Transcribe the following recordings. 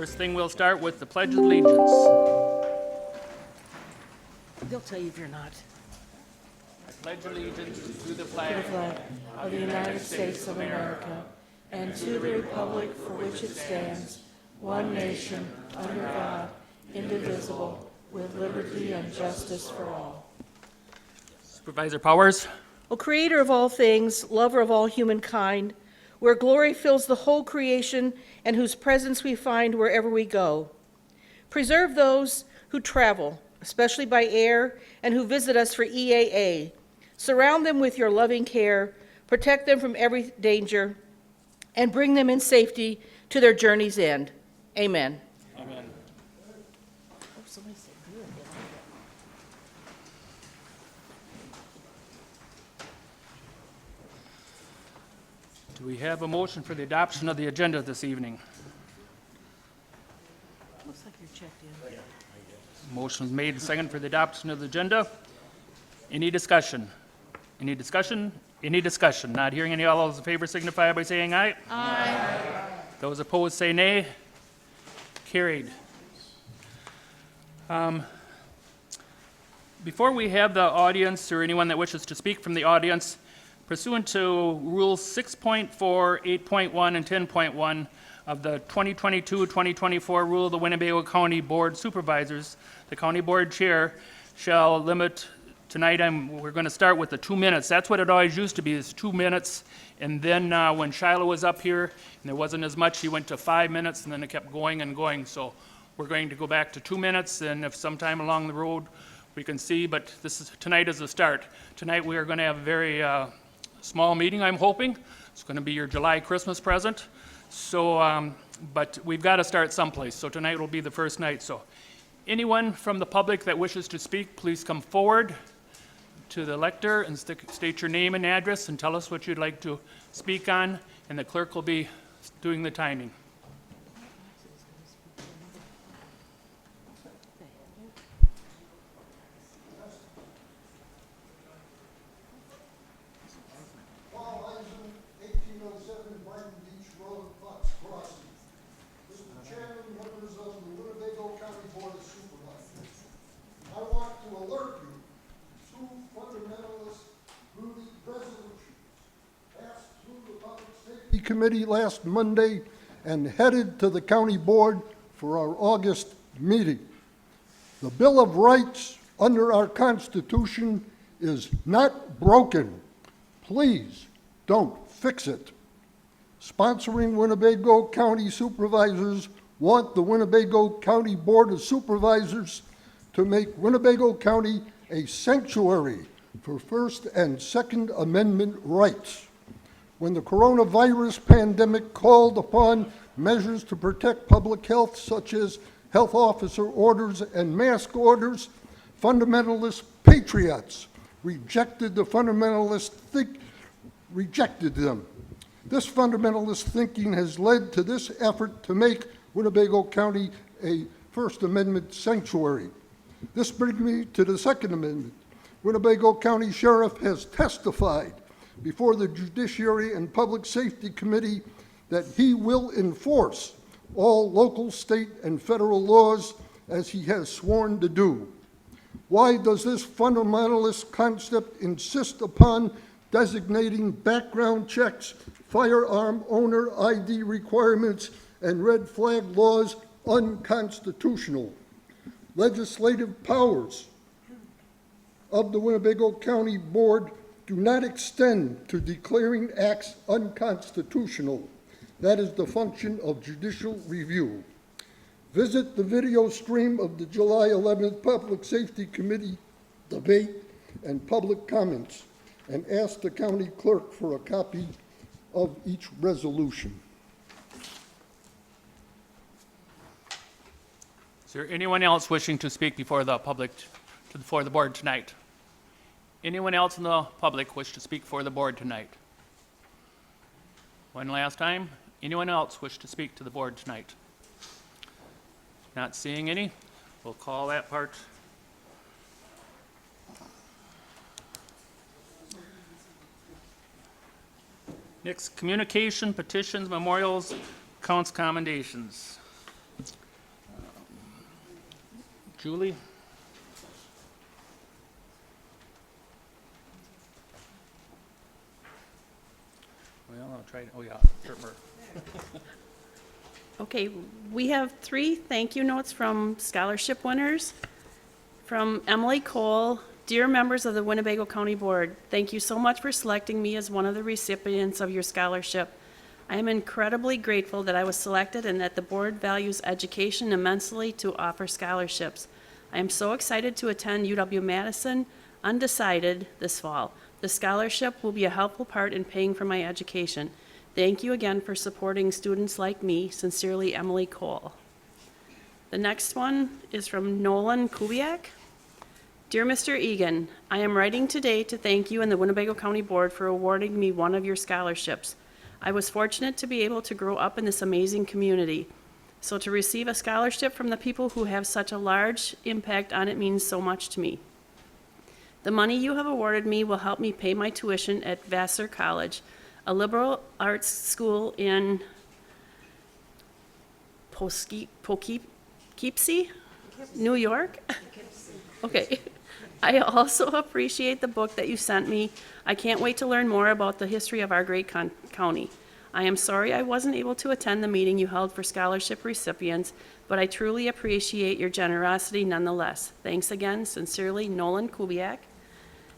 First thing, we'll start with the Pledge of Allegiance. They'll tell you if you're not. I pledge allegiance to the To the flag flag of the United States of America and to the republic for which it stands, one nation, under God, indivisible, with liberty and justice for all. Supervisor Powers. O Creator of all things, lover of all humankind, where glory fills the whole creation and whose presence we find wherever we go. Preserve those who travel, especially by air, and who visit us for EAA. Surround them with your loving care, protect them from every danger, and bring them in safety to their journey's end. Amen. Amen. Do we have a motion for the adoption of the agenda this evening? Looks like you're checked in. Motion is made and second for the adoption of the agenda. Any discussion? Any discussion? Any discussion? Not hearing any. All those in favor signify by saying aye. Aye. Those opposed say nay. Carried. Before we have the audience or anyone that wishes to speak from the audience, pursuant to Rules 6.4, 8.1, and 10.1 of the 2022-2024 Rule of the Winnebago County Board Supervisors, the County Board Chair shall limit, tonight we're going to start with the 2 minutes. That's what it always used to be, is 2 minutes. And then when Shiloh was up here, and there wasn't as much, he went to 5 minutes, and then it kept going and going. So we're going to go back to 2 minutes, and if sometime along the road we can see, but tonight is the start. Tonight we are going to have a very small meeting, I'm hoping. It's going to be your July Christmas present. So, but we've got to start someplace. So tonight will be the first night. So anyone from the public that wishes to speak, please come forward to the lectern and state your name and address and tell us what you'd like to speak on, and the clerk will be doing the timing. Committee last Monday and headed to the county board for our August meeting. The Bill of Rights under our Constitution is not broken. Please don't fix it. Sponsoring Winnebago County Supervisors want the Winnebago County Board of Supervisors to make Winnebago County a sanctuary for First and Second Amendment rights. When the coronavirus pandemic called upon measures to protect public health, such as health officer orders and mask orders, fundamentalist patriots rejected them. This fundamentalist thinking has led to this effort to make Winnebago County a First Amendment sanctuary. This brings me to the Second Amendment. Winnebago County Sheriff has testified before the Judiciary and Public Safety Committee that he will enforce all local, state, and federal laws as he has sworn to do. Why does this fundamentalist concept insist upon designating background checks, firearm owner ID requirements, and red flag laws unconstitutional? Legislative powers of the Winnebago County Board do not extend to declaring acts unconstitutional. That is the function of judicial review. Visit the video stream of the July 11th Public Safety Committee debate and public comments, and ask the county clerk for a copy of each resolution. Is there anyone else wishing to speak before the public, before the board tonight? Anyone else in the public wish to speak for the board tonight? One last time. Anyone else wish to speak to the board tonight? Not seeing any. We'll call that part. Next, communication, petitions, memorials, counts, commendations. Julie? Well, I'll try, oh yeah, Gertmer. Okay, we have 3 thank you notes from scholarship winners. From Emily Cole, dear members of the Winnebago County Board, thank you so much for selecting me as one of the recipients of your scholarship. I am incredibly grateful that I was selected and that the board values education immensely to offer scholarships. I am so excited to attend UW-Madison undecided this fall. The scholarship will be a helpful part in paying for my education. Thank you again for supporting students like me. Sincerely, Emily Cole. The next one is from Nolan Kubiak. Dear Mr. Egan, I am writing today to thank you and the Winnebago County Board for awarding me one of your scholarships. I was fortunate to be able to grow up in this amazing community. So to receive a scholarship from the people who have such a large impact on it means so much to me. The money you have awarded me will help me pay my tuition at Vassar College, a liberal arts school in Poughkeepsie, New York. Okay. I also appreciate the book that you sent me. I can't wait to learn more about the history of our great county. I am sorry I wasn't able to attend the meeting you held for scholarship recipients, but I truly appreciate your generosity nonetheless. Thanks again. Sincerely, Nolan Kubiak.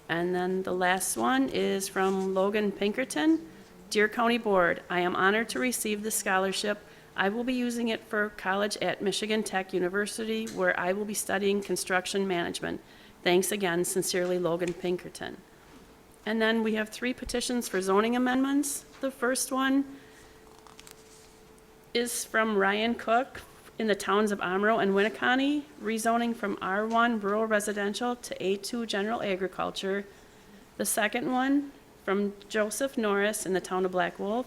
And then the last one is from Logan Pinkerton. Dear County Board, I am honored to receive this scholarship. I will be using it for college at Michigan Tech University, where I will be studying construction management. Thanks again. Sincerely, Logan Pinkerton. And then we have 3 petitions for zoning amendments. The first one is from Ryan Cook in the towns of Amro and Winneconne, rezoning from R1 rural residential to A2 general agriculture. The second one from Joseph Norris in the town of Black Wolf,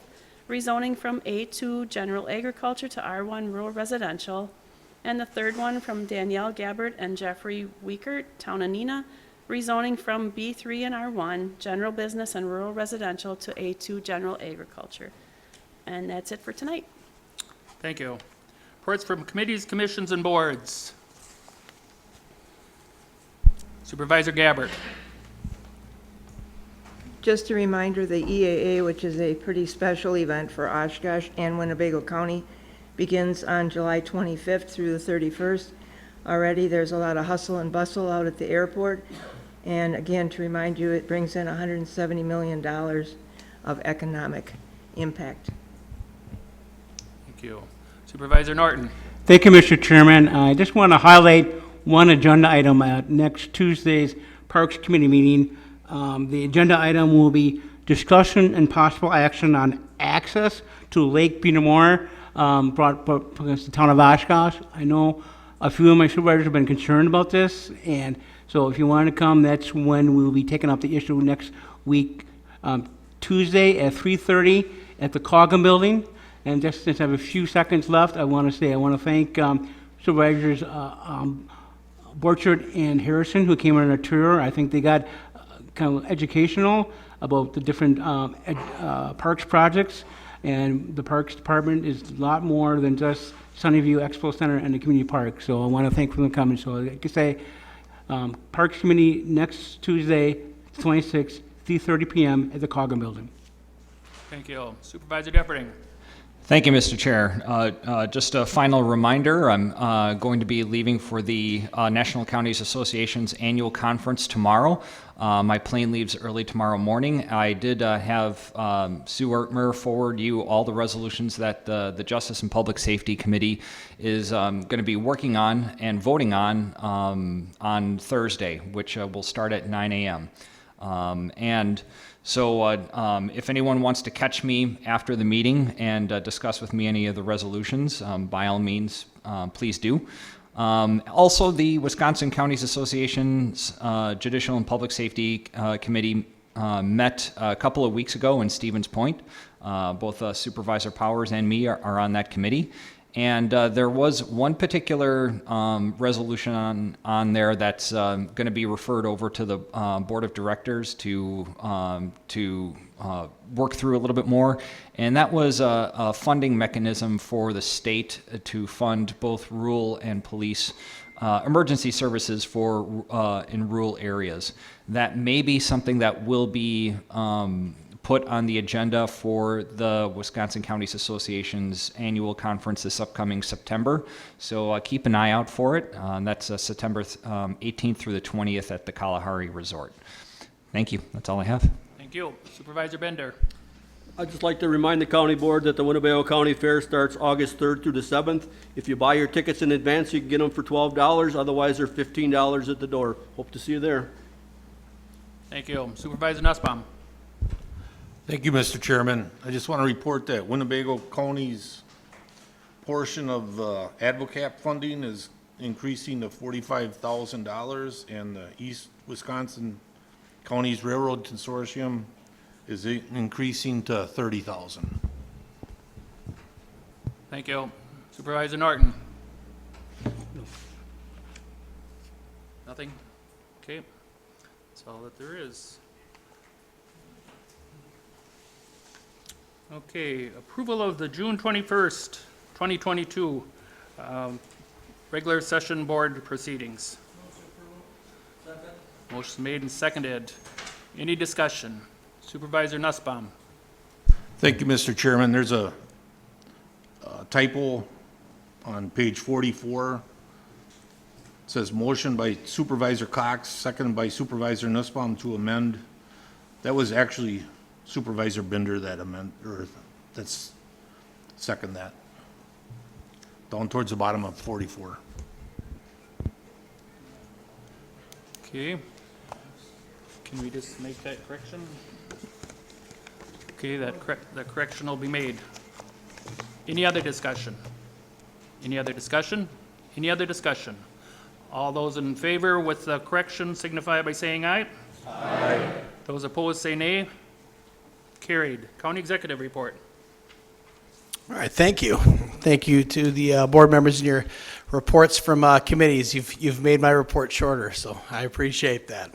rezoning from A2 general agriculture to R1 rural residential. And the third one from Danielle Gabbard and Jeffrey Wiekert, town of Neenah, rezoning from B3 and R1 general business and rural residential to A2 general agriculture. And that's it for tonight. Thank you. Reports from committees, commissions, and boards. Supervisor Gabbard. Just a reminder, the EAA, which is a pretty special event for Oshkosh and Winnebago County, begins on July 25th through the 31st. Already there's a lot of hustle and bustle out at the airport. And again, to remind you, it brings in $170 million of economic impact. Thank you. Supervisor Norton. Thank you, Mr. Chairman. I just want to highlight one agenda item at next Tuesday's Parks Committee meeting. The agenda item will be discussion and possible action on access to Lake Benamor, brought against the town of Oshkosh. I know a few of my supervisors have been concerned about this, and so if you want to come, that's when we'll be taking up the issue next week, Tuesday at 3:30 at the Coggin Building. And just since I have a few seconds left, I want to thank Supervisors Borchert and Harrison who came on our tour. I think they got kind of educational about the different parks projects, and the Parks Department is a lot more than just Sunnyview Expo Center and the community park. So I want to thank them for coming. So I could say Parks Committee next Tuesday, 26th, 3:30 p.m. at the Coggin Building. Thank you. Supervisor Defferding. Thank you, Mr. Chair. Just a final reminder, I'm going to be leaving for the National Counties Association's annual conference tomorrow. My plane leaves early tomorrow morning. I did have Sue Ertmer forward you all the resolutions that the Justice and Public Safety Committee is going to be working on and voting on Thursday, which will start at 9 a.m. So if anyone wants to catch me after the meeting and discuss with me any of the resolutions, by all means, please do. Also, the Wisconsin Counties Association's Judicial and Public Safety Committee met a couple of weeks ago in Stevens Point. Both Supervisor Powers and me are on that committee. And there was one particular resolution on there that's going to be referred over to the Board of Directors to work through a little bit more. And that was a funding mechanism for the state to fund both rural and police emergency services for in rural areas. That may be something that will be put on the agenda for the Wisconsin Counties Association's annual conference this upcoming September. So keep an eye out for it. That's September 18th through the 20th at the Kalahari Resort. Thank you. That's all I have. Thank you. Supervisor Bender. I'd just like to remind the county board that the Winnebago County Fair starts August 3rd through the 7th. If you buy your tickets in advance, you can get them for $12. Otherwise, they're $15 at the door. Hope to see you there. Thank you. Supervisor Nussbaum. Thank you, Mr. Chairman. I just want to report that Winnebago County's portion of the AdvoCap funding is increasing to $45,000, and the East Wisconsin Counties Railroad Consortium is increasing to $30,000. Thank you. Supervisor Norton. Nothing? Okay. That's all that there is. Okay, approval of the June 21st, 2022 regular session board proceedings. Motion made and seconded. Any discussion? Supervisor Nussbaum. Thank you, Mr. Chairman. There's a typo on page 44. It says motion by Supervisor Cox, seconded by Supervisor Nussbaum to amend. That was actually Supervisor Bender that that's second that. Down towards the bottom of 44. Okay. Can we just make that correction? Okay, that correction will be made. Any other discussion? Any other discussion? Any other discussion? All those in favor with the correction signify by saying aye. Aye. Those opposed say nay. Carried. County Executive Report. All right, thank you. Thank you to the board members and your reports from committees. You've made my report shorter, so I appreciate that.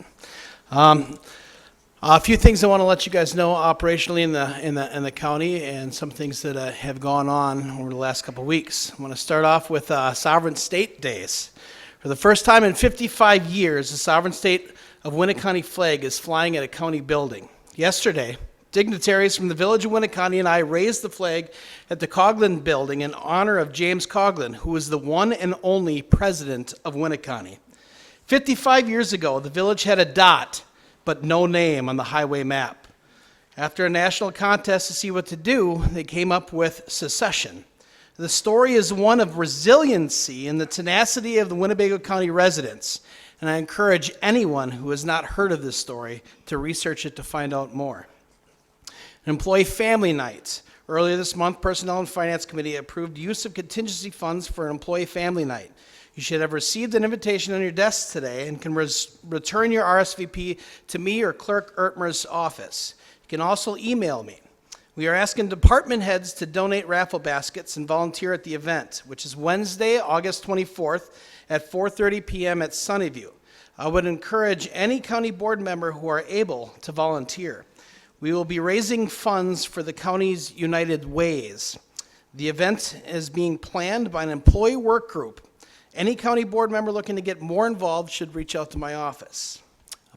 A few things I want to let you guys know operationally in the county, and some things that have gone on over the last couple of weeks. I want to start off with Sovereign State Days. For the first time in 55 years, the Sovereign State of Winneconne flag is flying at a county building. Yesterday, dignitaries from the village of Winneconne and I raised the flag at the Coughlin Building in honor of James Coughlin, who was the one and only president of Winneconne. 55 years ago, the village had a dot, but no name on the highway map. After a national contest to see what to do, they came up with secession. The story is one of resiliency and the tenacity of the Winnebago County residents, and I encourage anyone who has not heard of this story to research it to find out more. Employee Family Night. Earlier this month, Personnel and Finance Committee approved use of contingency funds for an Employee Family Night. You should have received an invitation on your desk today and can return your RSVP to me or Clerk Ertmer's office. You can also email me. We are asking department heads to donate raffle baskets and volunteer at the event, which is Wednesday, August 24th at 4:30 p.m. at Sunnyview. I would encourage any county board member who are able to volunteer. We will be raising funds for the county's United Ways. The event is being planned by an employee work group. Any county board member looking to get more involved should reach out to my office.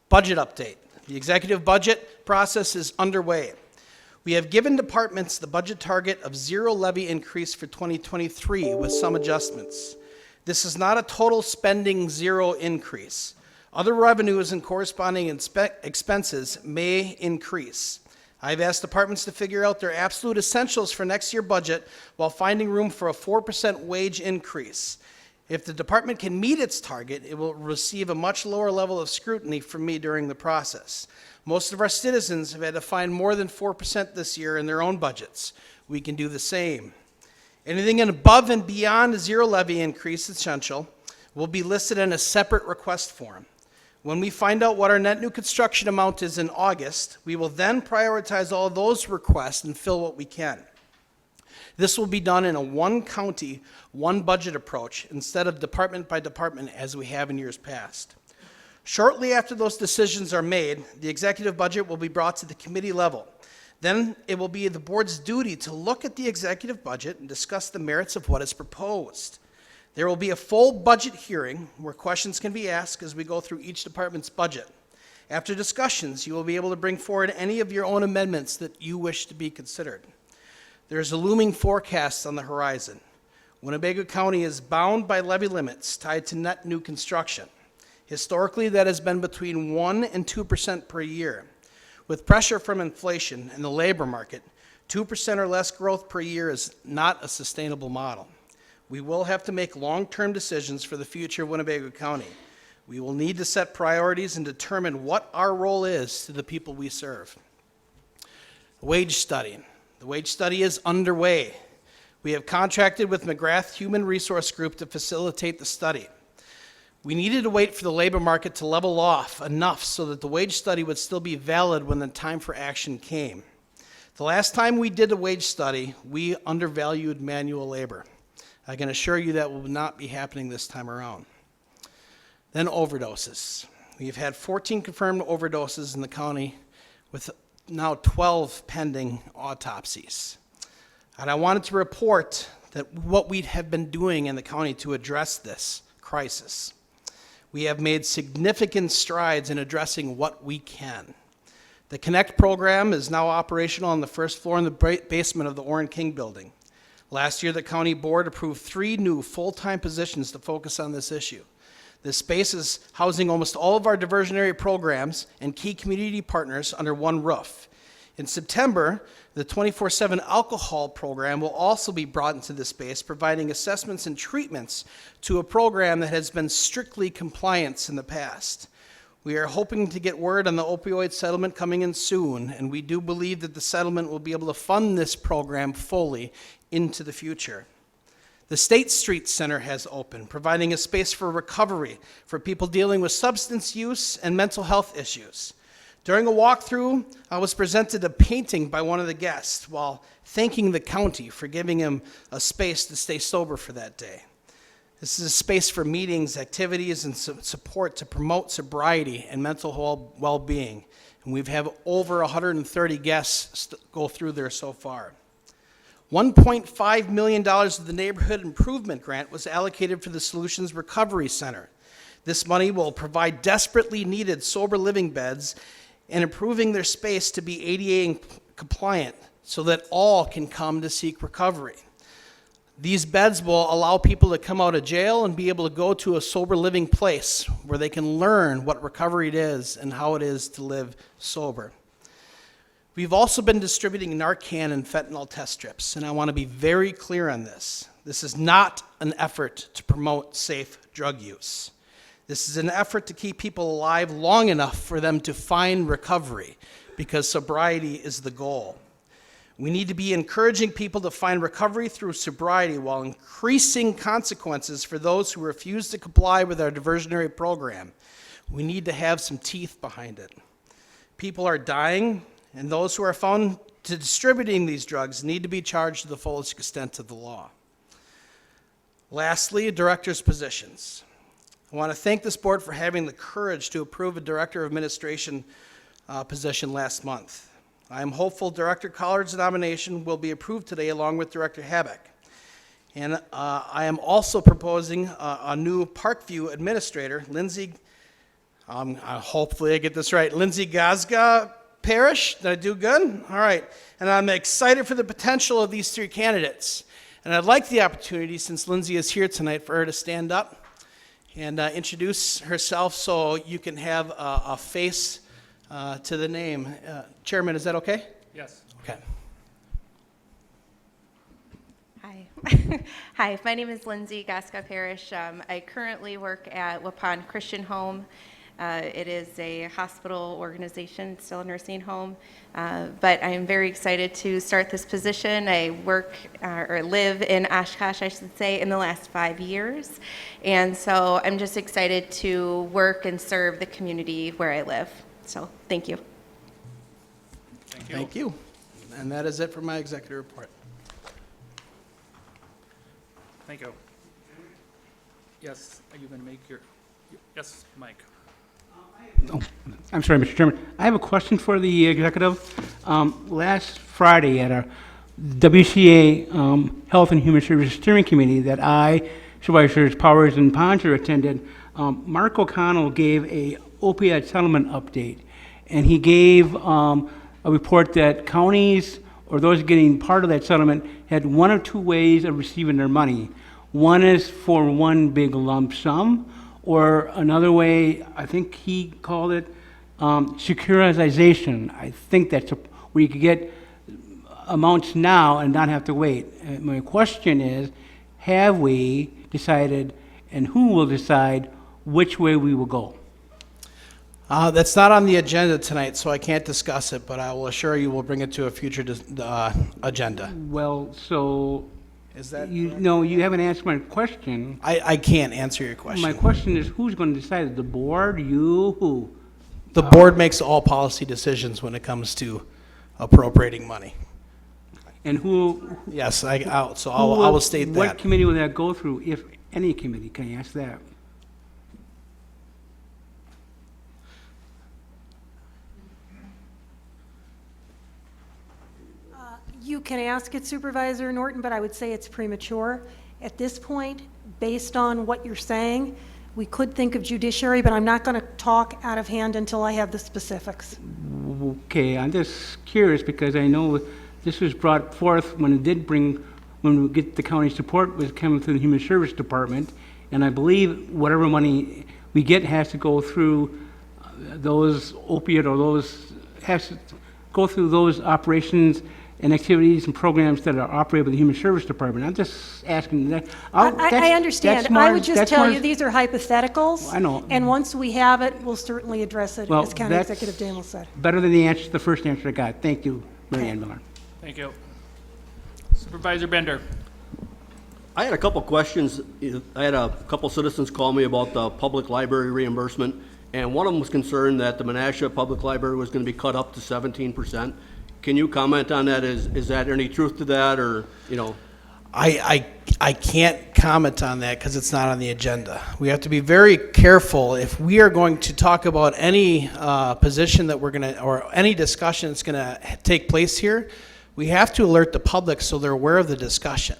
Budget update. The executive budget process is underway. We have given departments the budget target of zero levy increase for 2023 with some adjustments. This is not a total spending zero increase. Other revenues and corresponding expenses may increase. I've asked departments to figure out their absolute essentials for next year's budget while finding room for a 4% wage increase. If the department can meet its target, it will receive a much lower level of scrutiny from me during the process. Most of our citizens have had to find more than 4% this year in their own budgets. We can do the same. Anything above and beyond a zero levy increase essential will be listed in a separate request form. When we find out what our net new construction amount is in August, we will then prioritize all those requests and fill what we can. This will be done in a one county, one budget approach instead of department by department as we have in years past. Shortly after those decisions are made, the executive budget will be brought to the committee level. Then it will be the board's duty to look at the executive budget and discuss the merits of what is proposed. There will be a full budget hearing where questions can be asked as we go through each department's budget. After discussions, you will be able to bring forward any of your own amendments that you wish to be considered. There is a looming forecast on the horizon. Winnebago County is bound by levy limits tied to net new construction. Historically, that has been between 1% and 2% per year. With pressure from inflation and the labor market, 2% or less growth per year is not a sustainable model. We will have to make long-term decisions for the future of Winnebago County. We will need to set priorities and determine what our role is to the people we serve. Wage study. The wage study is underway. We have contracted with McGrath Human Resource Group to facilitate the study. We needed to wait for the labor market to level off enough so that the wage study would still be valid when the time for action came. The last time we did a wage study, we undervalued manual labor. I can assure you that will not be happening this time around. Then overdoses. We've had 14 confirmed overdoses in the county with now 12 pending autopsies. And I wanted to report that what we have been doing in the county to address this crisis. We have made significant strides in addressing what we can. The Connect program is now operational on the first floor in the basement of the Orrin King building. Last year, the county board approved 3 new full-time positions to focus on this issue. This space is housing almost all of our diversionary programs and key community partners under one roof. In September, the 24/7 alcohol program will also be brought into this space, providing assessments and treatments to a program that has been strictly compliant in the past. We are hoping to get word on the opioid settlement coming in soon, and we do believe that the settlement will be able to fund this program fully into the future. The State Street Center has opened, providing a space for recovery for people dealing with substance use and mental health issues. During a walkthrough, I was presented a painting by one of the guests while thanking the county for giving him a space to stay sober for that day. This is a space for meetings, activities, and support to promote sobriety and mental well-being. And we've had over 130 guests go through there so far. $1.5 million of the Neighborhood Improvement Grant was allocated for the Solutions Recovery Center. This money will provide desperately needed sober living beds and improving their space to be ADA compliant so that all can come to seek recovery. These beds will allow people to come out of jail and be able to go to a sober living place where they can learn what recovery it is and how it is to live sober. We've also been distributing Narcan and fentanyl test strips, and I want to be very clear on this. This is not an effort to promote safe drug use. This is an effort to keep people alive long enough for them to find recovery, because sobriety is the goal. We need to be encouraging people to find recovery through sobriety while increasing consequences for those who refuse to comply with our diversionary program. We need to have some teeth behind it. People are dying, and those who are found to distributing these drugs need to be charged to the fullest extent of the law. Lastly, directors' positions. I want to thank this board for having the courage to approve a director of administration position last month. I am hopeful Director Collard's nomination will be approved today along with Director Habak. And I am also proposing a new Parkview administrator, Lindsay, hopefully I get this right, Lindsay Gazga Parrish. Did I do good? All right. And I'm excited for the potential of these 3 candidates. And I'd like the opportunity, since Lindsay is here tonight, for her to stand up and introduce herself so you can have a face to the name. Chairman, is that okay? Yes. Okay. Hi. Hi, my name is Lindsay Gaska Parrish. I currently work at Waupun Christian Home. It is a hospital organization, still a nursing home, but I am very excited to start this position. I work or live in Oshkosh, I should say, in the last 5 years, and so I'm just excited to work and serve the community where I live. So, thank you. Thank you. Thank you. And that is it for my executive report. Thank you. Yes, are you going to make your, yes, Mike? Oh, I'm sorry, Mr. Chairman. I have a question for the executive. Last Friday at our WCA Health and Human Services Steering Committee that I Supervisors Powers and Ponzer attended, Mark O'Connell gave a opioid settlement update, and he gave a report that counties or those getting part of that settlement had one of two ways of receiving their money. One is for one big lump sum, or another way, I think he called it securitization. I think that's where you could get amounts now and not have to wait. My question is, have we decided, and who will decide which way we will go? That's not on the agenda tonight, so I can't discuss it, but I will assure you we'll bring it to a future agenda. Well, so, Is that no, you haven't answered my question. I can't answer your question. My question is, who's going to decide? The board, you, who? The board makes all policy decisions when it comes to appropriating money. And who? Yes, I who will state What that. committee will that go through, if any committee? Can I ask that? You can ask it, Supervisor Norton, but I would say it's premature. At this point, based on what you're saying, we could think of judiciary, but I'm not going to talk out of hand until I have the specifics. Okay, I'm just curious because I know this was brought forth when we get the county support was coming through the Human Service Department, and I believe whatever money we get has to go through those opiate or those, has to go through those operations and activities and programs that are operated by the Human Service Department. I'm just asking that. I understand. I would just tell you, these are hypotheticals. I know. And once we have it, we'll certainly address it, Well, as County that's Executive Daniel said. better than the first answer I got. Thank you, Mary Ann Miller. Thank you. Supervisor Bender. I had a couple questions. I had a couple citizens call me about the public library reimbursement, and one of them was concerned that the Menasha Public Library was going to be cut up to 17%. Can you comment on that? Is that any truth to that, or, you know? I can't comment on that because it's not on the agenda. We have to be very careful if we are going to talk about any position that we're going to, or any discussion that's going to take place here. We have to alert the public so they're aware of the discussion.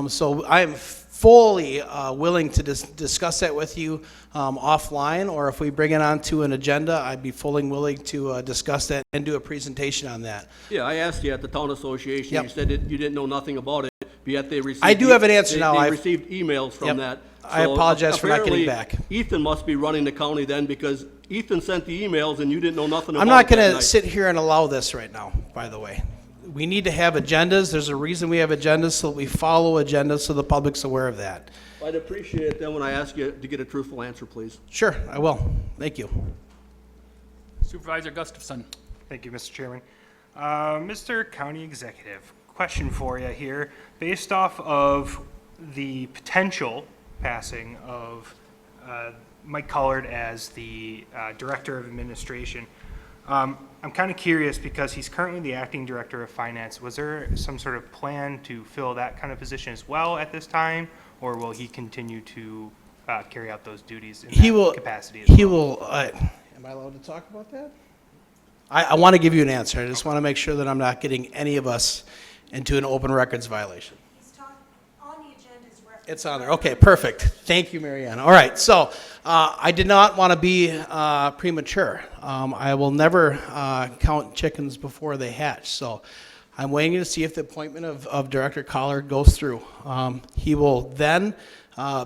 So I'm fully willing to discuss that with you offline, or if we bring it onto an agenda, I'd be fully willing to discuss that and do a presentation on that. Yeah, I asked you at the town association. Yep. You said that you didn't know nothing about it, but yet they received. I do have an answer now. They I've- received emails from Yep. that. I So apologize for not getting apparently, back. Ethan must be running the county then, because Ethan sent the emails and you didn't know nothing about it. I'm not going that to night. sit here and allow this right now, by the way. We need to have agendas. There's a reason we have agendas, so that we follow agendas so the public's aware of that. I'd appreciate it then when I ask you to get a truthful answer, please. Sure, I will. Thank you. Supervisor Gustafson. Thank you, Mr. Chairman. Mr. County Executive, question for you here. Based off of the potential passing of Mike Collard as the Director of Administration, I'm kind of curious because he's currently the Acting Director of Finance. Was there some sort of plan to fill that kind of position as well at this time, or will he continue to carry out those duties in that capacity as well? He will, am I allowed to talk about that? I want to give you an answer. I just want to make sure that I'm not getting any of us into an open records violation. On the agenda is referenced. It's on there. Okay, perfect. Thank you, Marianne. All right, so I did not want to be premature. I will never count chickens before they hatch. So I'm waiting to see if the appointment of Director Collard goes through. He will then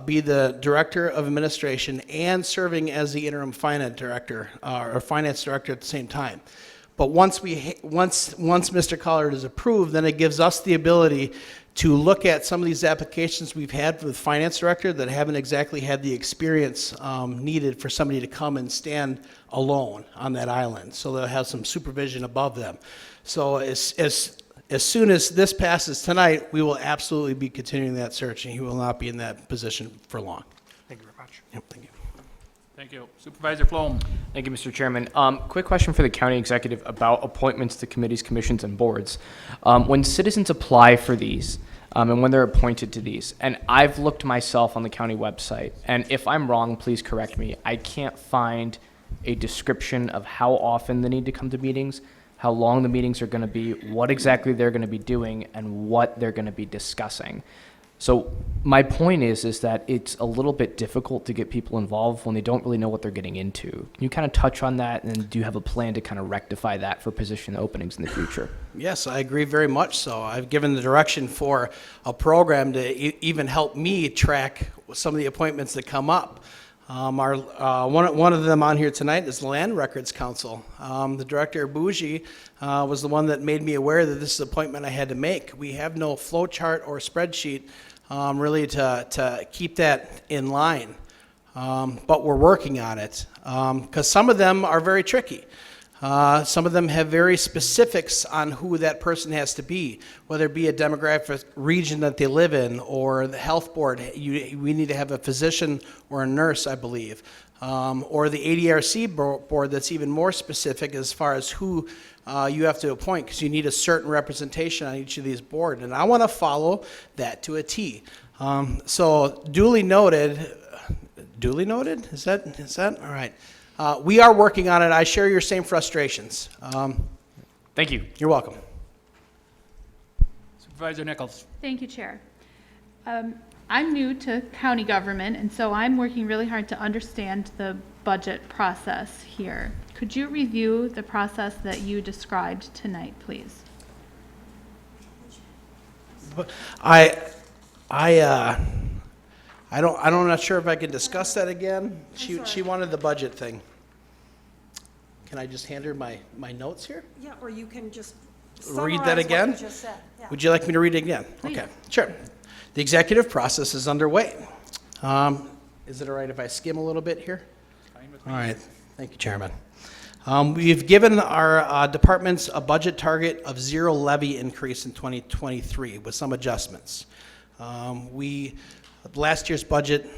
be the Director of Administration and serving as the interim finance director or finance director at the same time. But once Mr. Collard is approved, then it gives us the ability to look at some of these applications we've had with finance director that haven't exactly had the experience needed for somebody to come and stand alone on that island. So they'll have some supervision above them. So as soon as this passes tonight, we will absolutely be continuing that search, and he will not be in that position for long. Thank you very much. Yep, thank you. Thank you. Supervisor Flom. Thank you, Mr. Chairman. Quick question for the county executive about appointments to committees, commissions, and boards. When citizens apply for these, and when they're appointed to these, and I've looked myself on the county website, and if I'm wrong, please correct me, I can't find a description of how often they need to come to meetings, how long the meetings are going to be, what exactly they're going to be doing, and what they're going to be discussing. So my point is that it's a little bit difficult to get people involved when they don't really know what they're getting into. Can you kind of touch on that, and do you have a plan to kind of rectify that for position openings in the future? Yes, I agree very much so. I've given the direction for a program to even help me track some of the appointments that come up. One of them on here tonight is the Land Records Council. The director, Bougie, was the one that made me aware that this is an appointment I had to make. We have no flow chart or spreadsheet really to keep that in line, but we're working on it because some of them are very tricky. Some of them have very specifics on who that person has to be, whether it be a demographic region that they live in or the health board. We need to have a physician or a nurse, I believe, or the ADRC board that's even more specific as far as who you have to appoint, because you need a certain representation on each of these boards. And I want to follow that to a T. So duly noted, is that all right? We are working on it. I share your same frustrations. Thank you. You're welcome. Supervisor Nichols. Thank you, Chair. I'm new to county government, and so I'm working really hard to understand the budget process here. Could you review the process that you described tonight, please? I'm not sure if I can discuss that again. She wanted the budget thing. Can I just hand her my notes here? Yeah, or you can just Read that summarize again? what you just said. Yeah. Would you like me to read it again? Please. Okay, sure. The executive process is underway. Is it all right if I skim a little bit here? All right, thank you, Chairman. We've given our departments a budget target of 0 levy increase in 2023 with some adjustments. Last year's budget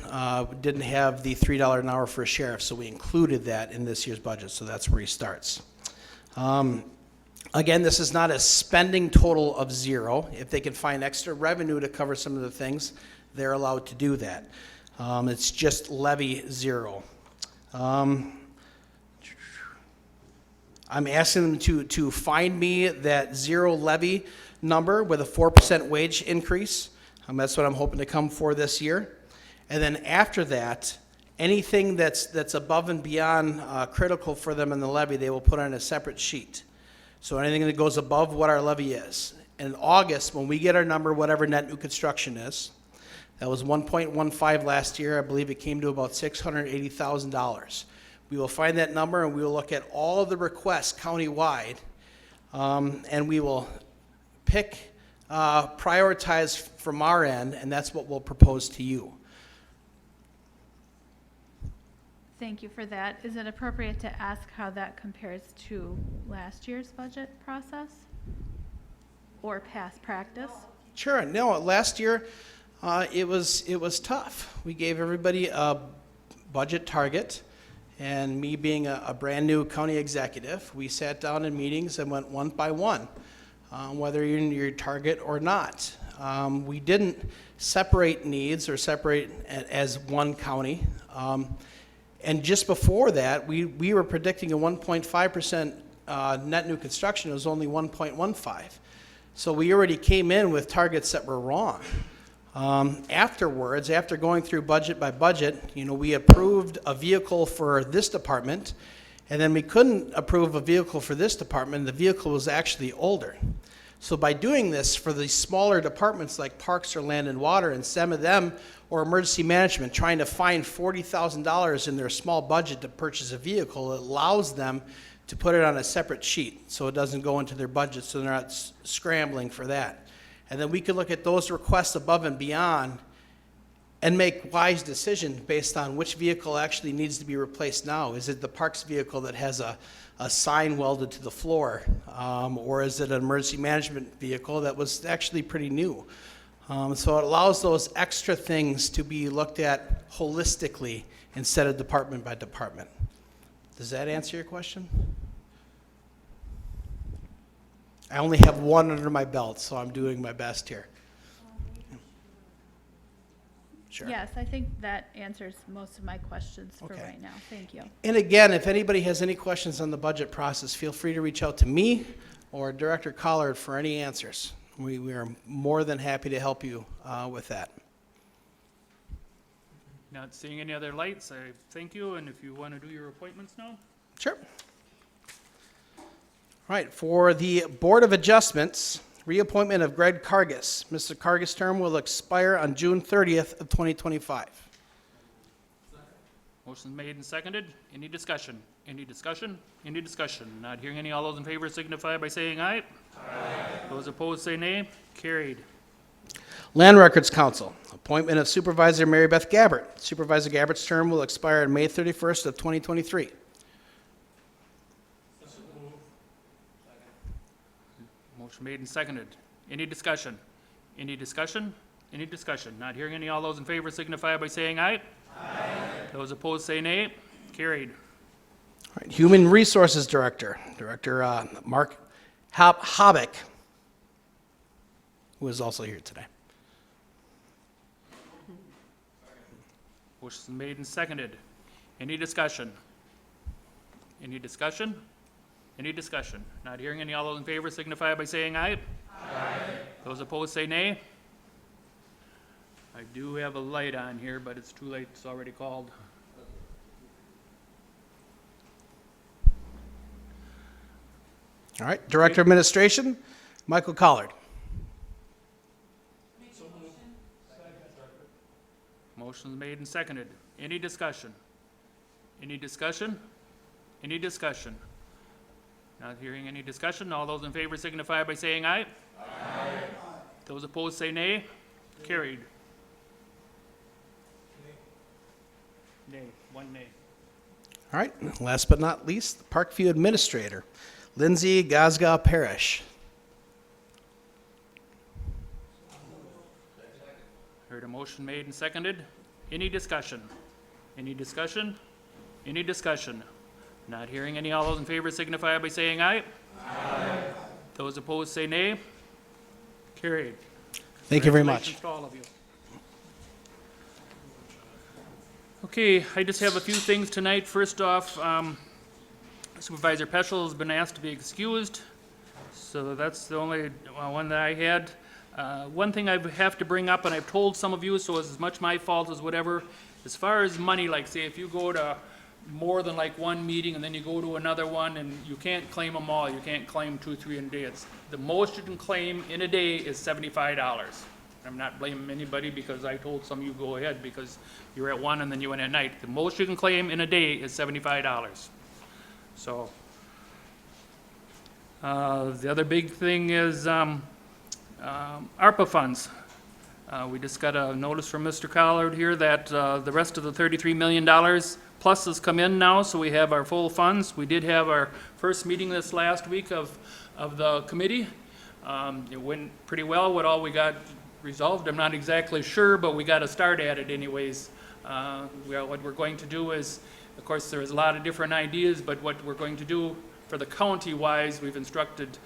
didn't have the $3 an hour for a sheriff, so we included that in this year's budget, so that's where he starts. Again, this is not a spending total of 0. If they can find extra revenue to cover some of the things, they're allowed to do that. It's just levy 0. I'm asking them to find me that 0 levy number with a 4% wage increase. That's what I'm hoping to come for this year. And then after that, anything that's above and beyond critical for them in the levy, they will put on a separate sheet. So anything that goes above what our levy is. In August, when we get our number, whatever net new construction is, that was 1.15 last year. I believe it came to about $680,000. We will find that number and we will look at all of the requests countywide, and we will pick, prioritize from our end, and that's what we'll propose to you. Thank you for that. Is it appropriate to ask how that compares to last year's budget process or past practice? Sure. No, last year it was tough. We gave everybody a budget target, and me being a brand new county executive, we sat down in meetings and went one by one, whether you're in your target or not. We didn't separate needs or separate as one county. And just before that, we were predicting a 1.5% net new construction. It was only 1.15. So we already came in with targets that were wrong. Afterwards, after going through budget by budget, we approved a vehicle for this department, and then we couldn't approve a vehicle for this department. The vehicle was actually older. So by doing this for the smaller departments like Parks or Land and Water, and some of them, or Emergency Management, trying to find $40,000 in their small budget to purchase a vehicle, it allows them to put it on a separate sheet so it doesn't go into their budget, so they're not scrambling for that. And then we could look at those requests above and beyond and make wise decisions based on which vehicle actually needs to be replaced now. Is it the Parks vehicle that has a sign welded to the floor, or is it an Emergency Management vehicle that was actually pretty new? So it allows those extra things to be looked at holistically instead of department by department. Does that answer your question? I only have one under my belt, so I'm doing my best here. Sure. Yes, I think that answers most of my questions for Okay. right now. Thank you. And again, if anybody has any questions on the budget process, feel free to reach out to me or Director Collard for any answers. We are more than happy to help you with that. Not seeing any other lights, I thank you, and if you want to do your appointments now? Sure. All right, for the Board of Adjustments, reappointment of Greg Cargis. Mr. Cargis' term will expire on June 30th of 2025. Motion's made and seconded. Any discussion? Any discussion? Any discussion? Not hearing any. All those in favor signify by saying aye. Aye. Those opposed say nay. Carried. Land Records Council, appointment of Supervisor Mary Beth Gabbert. Supervisor Gabbert's term will expire on May 31st of 2023. Motion made and seconded. Any discussion? Any discussion? Any discussion? Not hearing any. All those in favor signify by saying aye. Aye. Those opposed say nay. Carried. All right, Human Resources Director, Mark Hobick, who is also here today. Motion made and seconded. Any discussion? Any discussion? Any discussion? Not hearing any. All those in favor signify by saying aye. Aye. Those opposed say nay. I do have a light on here, but it's too late. It's already called. All right, Director of Administration, Michael Collard. Motion's made and seconded. Any discussion? Any discussion? Any discussion? Not hearing any discussion. All those in favor signify by saying aye. Aye. Those opposed say nay. Carried. Nay. One nay. All right, last but not least, Parkview Administrator, Lindsay Gazga Parrish. Heard a motion made and seconded. Any discussion? Any discussion? Any discussion? Not hearing any. All those in favor signify by saying aye. Aye. Those opposed say nay. Carried. Thank you very much. Congratulations to all of you. Okay, I just have a few things tonight. First off, Supervisor Peschel has been asked to be excused, so that's the only one that I had. One thing I have to bring up, and I've told some of you, so it's as much my fault as whatever, as far as money, like say if you go to more than like one meeting and then you go to another one and you can't claim them all, you can't claim 2, 3 in a day. The most you can claim in a day is $75. I'm not blaming anybody because I told some of you go ahead because you're at one and then you went at night. The most you can claim in a day is $75. So the other big thing is ARPA funds. We just got a notice from Mr. Collard here that the rest of the $33 million plus has come in now, so we have our full funds. We did have our first meeting this last week of the committee. It went pretty well with all we got resolved. I'm not exactly sure, but we got to start at it anyways. What we're going to do is, of course, there's a lot of different ideas, but what we're going to do for the county-wise, we've instructed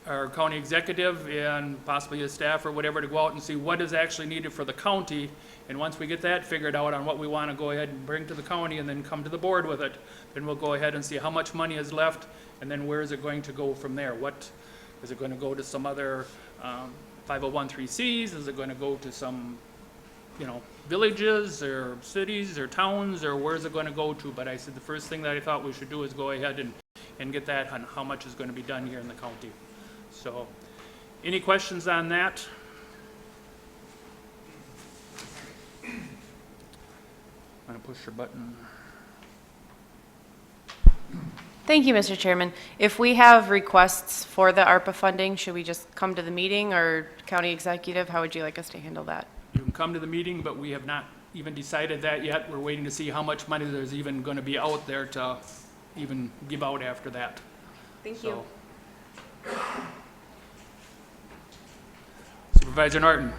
our county executive and possibly his staff or whatever to go out and see what is actually needed for the county. And once we get that figured out on what we want to go ahead and bring to the county and then come to the board with it, then we'll go ahead and see how much money is left and then where is it going to go from there. What is it going to go to some other 501(c)(3)s? Is it going to go to some, villages or cities or towns, or where is it going to go to? But I said the first thing that I thought we should do is go ahead and get that on how much is going to be done here in the county. So, any questions on that? I'm going to push your button. Thank you, Mr. Chairman. If we have requests for the ARPA funding, should we just come to the meeting, or county executive, how would you like us to handle that? You can come to the meeting, but we have not even decided that yet. We're waiting to see how much money there's even going to be out there to even give out after that. Thank you. Supervisor Norton.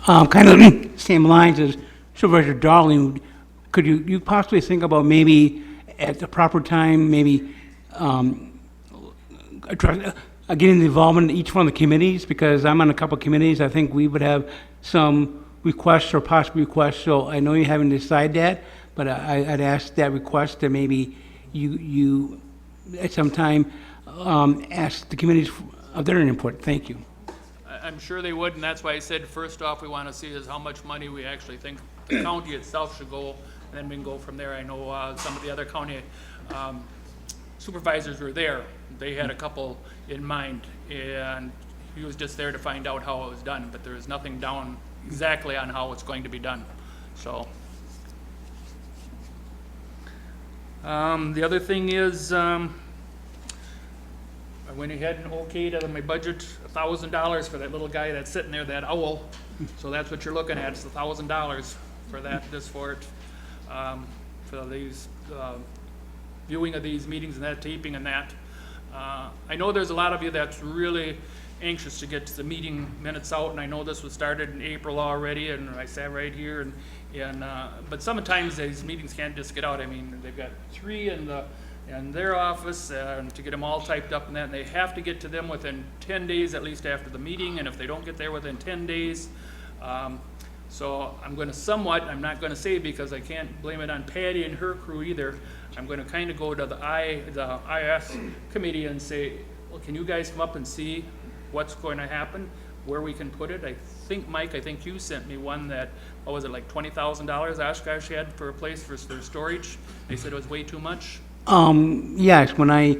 Kind of same lines as Supervisor Darling. Could you possibly think about maybe at the proper time, maybe getting the involvement in each one of the committees? Because I'm on a couple of committees. I think we would have some requests or possible requests. So I know you haven't decided that, but I'd ask that request that maybe you at some time ask the committees of their input. Thank you. I'm sure they would, and that's why I said, first off, we want to see is how much money we actually think the county itself should go, and then we can go from there. I know some of the other county supervisors were there. They had a couple in mind, and he was just there to find out how it was done, but there is nothing down exactly on how it's going to be done. So, the other thing is, I went ahead and okayed out of my budget $1,000 for that little guy that's sitting there, that owl. So that's what you're looking at, it's $1,000 for that, for these, viewing of these meetings and that taping and that. I know there's a lot of you that's really anxious to get the meeting minutes out, and I know this was started in April already, and I sat right here, and but sometimes these meetings can't just get out. I mean, they've got 3 in their office, and to get them all typed up and that, and they have to get to them within 10 days at least after the meeting, and if they don't get there within 10 days, so I'm going to I'm not going to say, because I can't blame it on Patty and her crew either, I'm going to kind of go to the IS committee and say, well, can you guys come up and see what's going to happen, where we can put it? I think, Mike, you sent me one that, what was it, like $20,000 Oshkosh had for a place for their storage? They said it was way too much. Yes, when I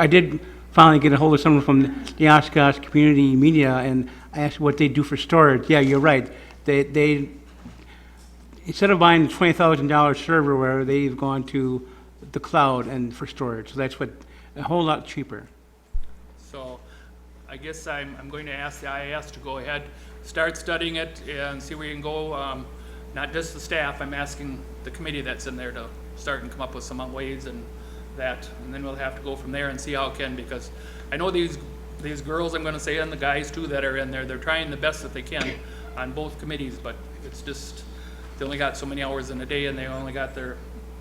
did finally get a hold of someone from the Oshkosh Community Media, and I asked what they do for storage. Yeah, you're right. They instead of buying the $20,000 serverware, they've gone to the cloud and for storage. So that's a whole lot cheaper. So I guess I'm going to ask the IAS to go ahead, start studying it, and see where you can go. Not just the staff, I'm asking the committee that's in there to start and come up with some ways and that, and then we'll have to go from there and see how it can, because I know these girls, I'm going to say, and the guys too that are in there, they're trying the best that they can on both committees, but it's just, they only got so many hours in a day, and they only got their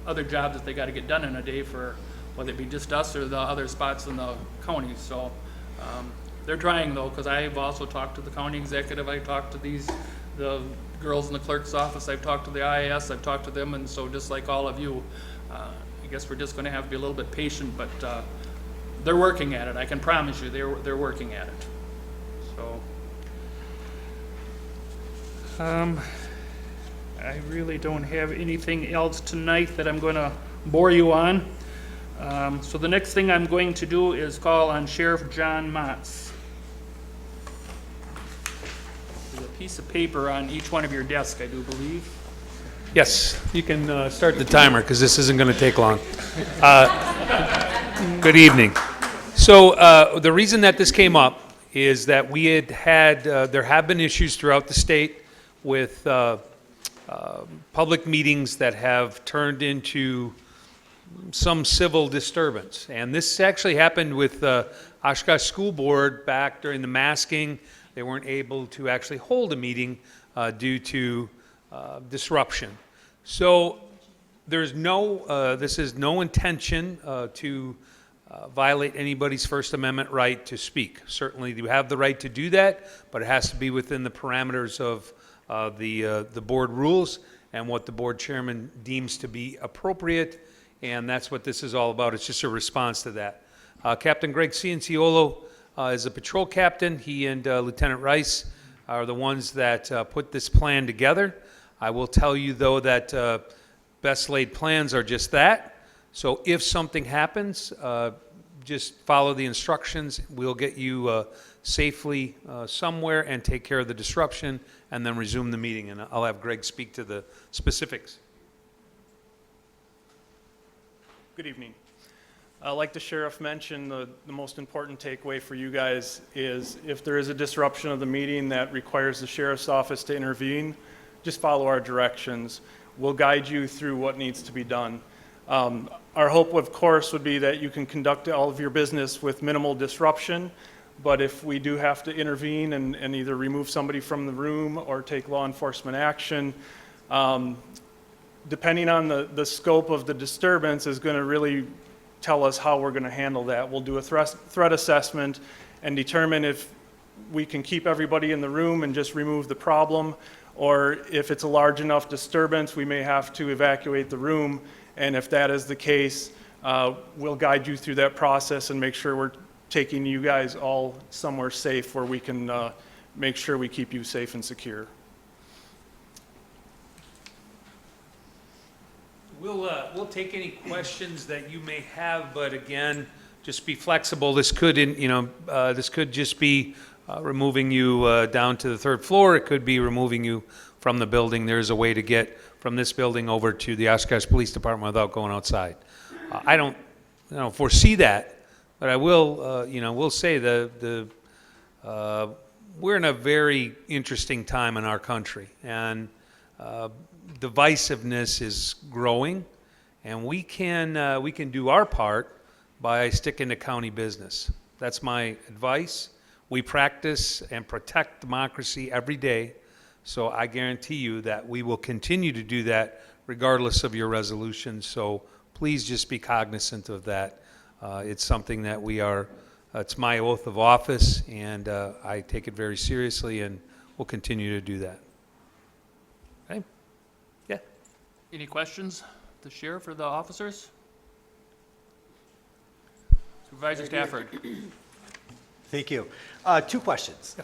other jobs that they got to get done in a day, for whether it be just us or the other spots in the county. So they're trying, though, because I've also talked to the county executive, I talked to the girls in the clerk's office, I've talked to the IAS, I've talked to them, and so just like all of you, I guess we're just going to have to be a little bit patient, but they're working at it. I can promise you they're working at it. So I really don't have anything else tonight that I'm going to bore you on. So the next thing I'm going to do is call on Sheriff John Motz. There's a piece of paper on each one of your desks, I do believe. Yes, you can start the timer, because this isn't going to take long. Good evening. So the reason that this came up is that we there have been issues throughout the state with public meetings that have turned into some civil disturbance. And this actually happened with Oshkosh School Board back during the masking. They weren't able to actually hold a meeting due to disruption. So this is no intention to violate anybody's First Amendment right to speak. Certainly you have the right to do that, but it has to be within the parameters of the board rules and what the board chairman deems to be appropriate, and that's what this is all about. It's just a response to that. Captain Greg Cianciolo is a patrol captain. He and Lieutenant Rice are the ones that put this plan together. I will tell you, though, that best laid plans are just that. So if something happens, just follow the instructions. We'll get you safely somewhere and take care of the disruption, and then resume the meeting. And I'll have Greg speak to the specifics. Good evening. Like the sheriff mentioned, the most important takeaway for you guys is if there is a disruption of the meeting that requires the sheriff's office to intervene, just follow our directions. We'll guide you through what needs to be done. Our hope, of course, would be that you can conduct all of your business with minimal disruption, but if we do have to intervene and either remove somebody from the room or take law enforcement action, depending on the scope of the disturbance is going to really tell us how we're going to handle that. We'll do a threat assessment and determine if we can keep everybody in the room and just remove the problem, or if it's a large enough disturbance, we may have to evacuate the room. And if that is the case, we'll guide you through that process and make sure we're taking you guys all somewhere safe where we can make sure we keep you safe and secure. We'll take any questions that you may have, but again, just be flexible. This could, this could just be removing you down to the third floor. It could be removing you from the building. There's a way to get from this building over to the Oshkosh Police Department without going outside. I don't foresee that, but I will, will say we're in a very interesting time in our country, and divisiveness is growing, and we can do our part by sticking to county business. That's my advice. We practice and protect democracy every day, so I guarantee you that we will continue to do that regardless of your resolution. So please just be cognizant of that. It's something that it's my oath of office, and I take it very seriously, and we'll continue to do that. Okay? Yeah. Any questions? The sheriff or the officers? Supervisor Stafford. Thank you. Two questions.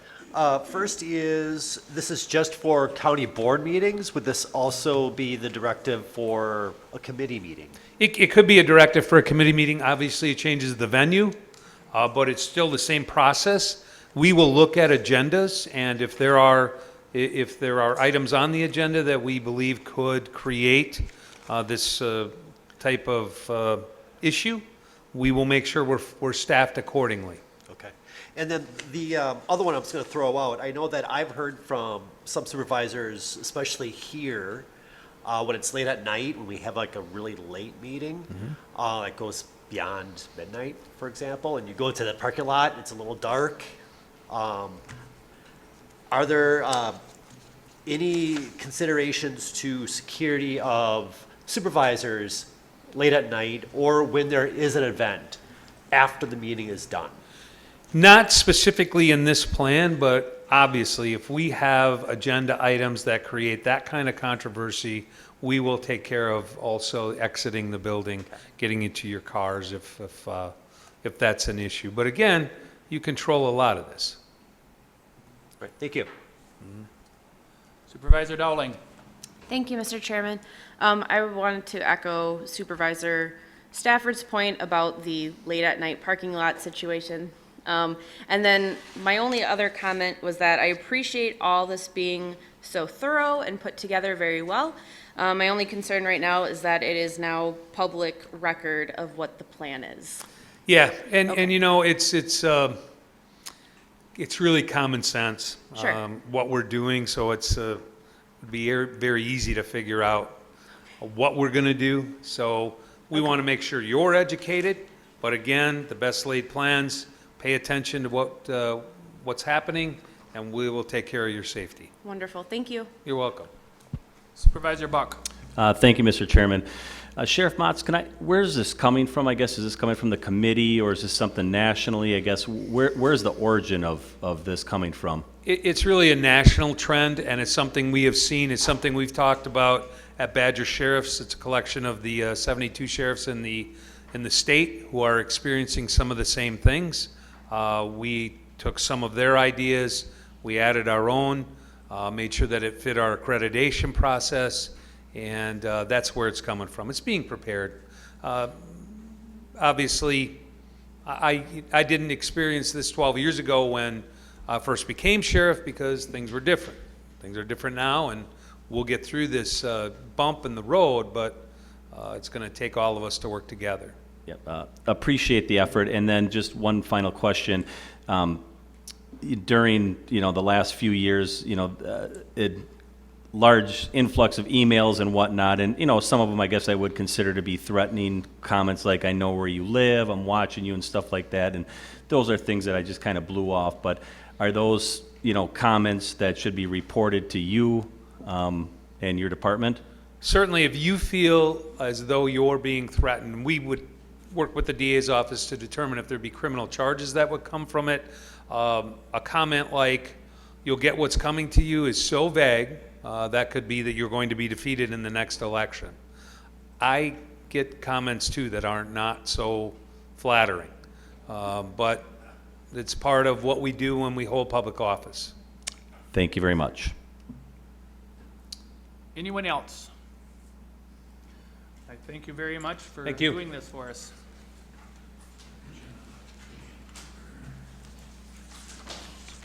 First is, this is just for county board meetings. Would this also be the directive for a committee meeting? It could be a directive for a committee meeting. Obviously, it changes the venue, but it's still the same process. We will look at agendas, and if there are items on the agenda that we believe could create this type of issue, we will make sure we're staffed accordingly. Okay. And then the other one I was going to throw out, I know that I've heard from some supervisors, especially here, when it's late at night, when we have like a really late meeting, that goes beyond midnight, for example, and you go to the parking lot, it's a little dark. Are there any considerations to security of supervisors late at night or when there is an event after the meeting is done? Not specifically in this plan, but obviously, if we have agenda items that create that kind of controversy, we will take care of also exiting the building, getting into your cars if that's an issue. But again, you control a lot of this. Right. Thank you. Supervisor Dowling. Thank you, Mr. Chairman. I wanted to echo Supervisor Stafford's point about the late at night parking lot situation. And then my only other comment was that I appreciate all this being so thorough and put together very well. My only concern right now is that it is now public record of what the plan is. Yeah, and it's really common sense. Sure. What we're doing, so it's be very easy to figure out what we're going to do. So we want to make sure you're educated, but again, the best laid plans. Pay attention to what's happening, and we will take care of your safety. Wonderful. Thank you. You're welcome. Supervisor Buck. Thank you, Mr. Chairman. Sheriff Motz, where's this coming from? I guess, is this coming from the committee, or is this something nationally? I guess, where's the origin of this coming from? It's really a national trend, and it's something we have seen. It's something we've talked about at Badger Sheriffs. It's a collection of the 72 sheriffs in the state who are experiencing some of the same things. We took some of their ideas, we added our own, made sure that it fit our accreditation process, and that's where it's coming from. It's being prepared. Obviously, I didn't experience this 12 years ago when I first became sheriff because things were different. Things are different now, and we'll get through this bump in the road, but it's going to take all of us to work together. Yep, appreciate the effort. And then just one final question. During, the last few years, large influx of emails and whatnot, and, some of them I guess I would consider to be threatening comments like, I know where you live, I'm watching you, and stuff like that. And those are things that I just kind of blew off. But are those, comments that should be reported to you and your department? Certainly, if you feel as though you're being threatened, we would work with the DA's office to determine if there'd be criminal charges that would come from it. A comment like, you'll get what's coming to you is so vague, that could be that you're going to be defeated in the next election. I get comments too that aren't not so flattering. But It's part of what we do when we hold public office. Thank you very much. Anyone else? I thank you very much for Thank you. doing this for us.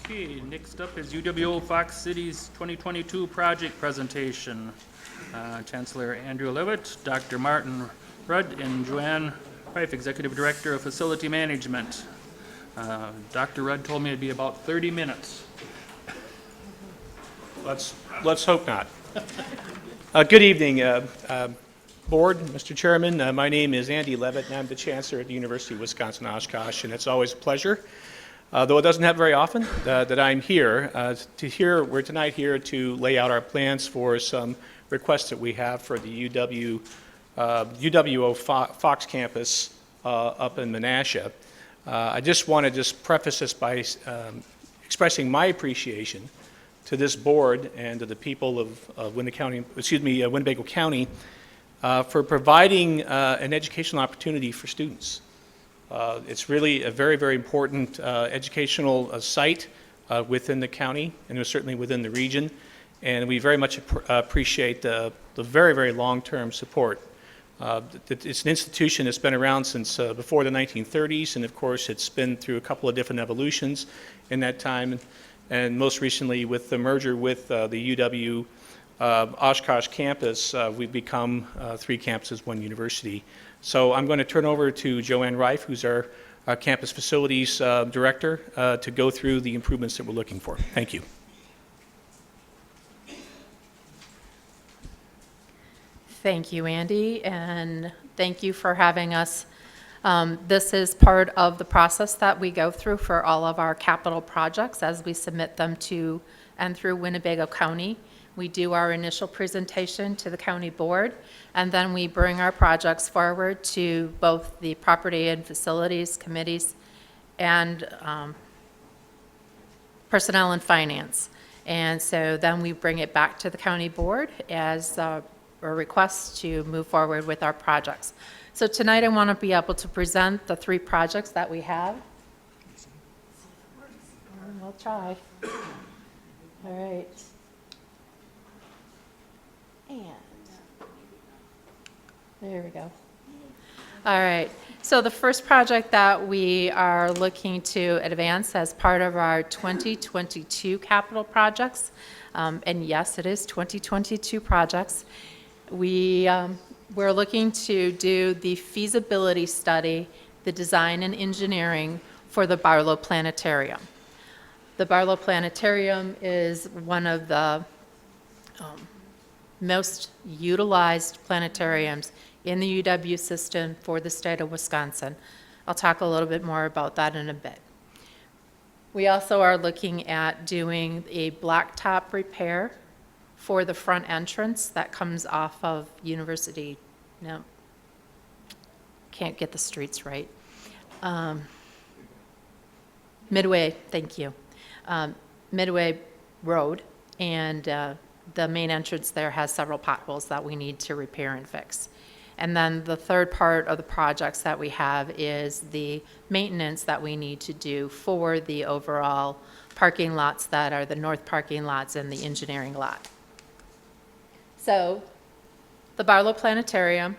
Okay, next up is UWO Fox Cities 2022 project presentation. Chancellor Andrew Levitt, Dr. Martin Rudd, and Joanne Reif, Executive Director of Facility Management. Dr. Rudd told me it'd be about 30 minutes. Let's hope not. Good evening, Board, Mr. Chairman. My name is Andy Levitt, and I'm the Chancellor at the University of Wisconsin-Oshkosh, and it's always a pleasure, though it doesn't happen very often, that I'm here. We're tonight here to lay out our plans for some requests that we have for the UWO Fox campus up in Menasha. I just want to preface this by expressing my appreciation to this board and to the people of Winnebago County for providing an educational opportunity for students. It's really a very, very important educational site within the county and certainly within the region, and we very much appreciate the very, very long-term support. It's an institution that's been around since before the 1930s, and of course it's been through a couple of different evolutions in that time, and most recently with the merger with the UW Oshkosh campus, we've become 3 campuses, 1 university. So I'm going to turn over to Joanne Reif, who's our campus facilities director, to go through the improvements that we're looking for. Thank you. Thank you, Andy, and thank you for having us. This is part of the process that we go through for all of our capital projects as we submit them to and through Winnebago County. We do our initial presentation to the county board, and then we bring our projects forward to both the property and facilities committees and personnel and finance. And so then we bring it back to the county board as a request to move forward with our projects. So tonight I want to be able to present the 3 projects that we have. We'll try. All right. And there we go. All right. So the first project that we are looking to advance as part of our 2022 capital projects, and yes, it is 2022 projects, we're looking to do the feasibility study, the design and engineering for the Barlow Planetarium. The Barlow Planetarium is one of the most utilized planetariums in the UW system for the state of Wisconsin. I'll talk a little bit more about that in a bit. We also are looking at doing a blacktop repair for the front entrance that comes off of University, no, can't get the streets right. Midway, thank you. Midway Road, and the main entrance there has several potholes that we need to repair and fix. And then the third part of the projects that we have is the maintenance that we need to do for the overall parking lots that are the north parking lots and the engineering lot. So the Barlow Planetarium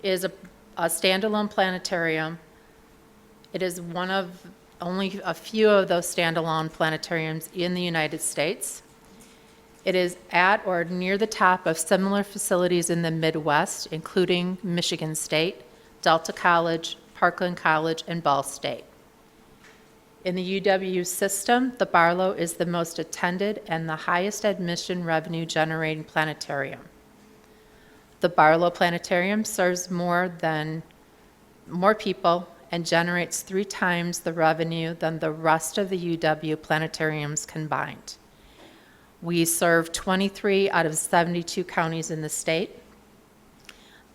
is a standalone planetarium. It is one of only a few of those standalone planetariums in the United States. It is at or near the top of similar facilities in the Midwest, including Michigan State, Delta College, Parkland College, and Ball State. In the UW system, the Barlow is the most attended and the highest admission revenue generating planetarium. The Barlow Planetarium serves more people and generates 3 times the revenue than the rest of the UW planetariums combined. We serve 23 out of 72 counties in the state.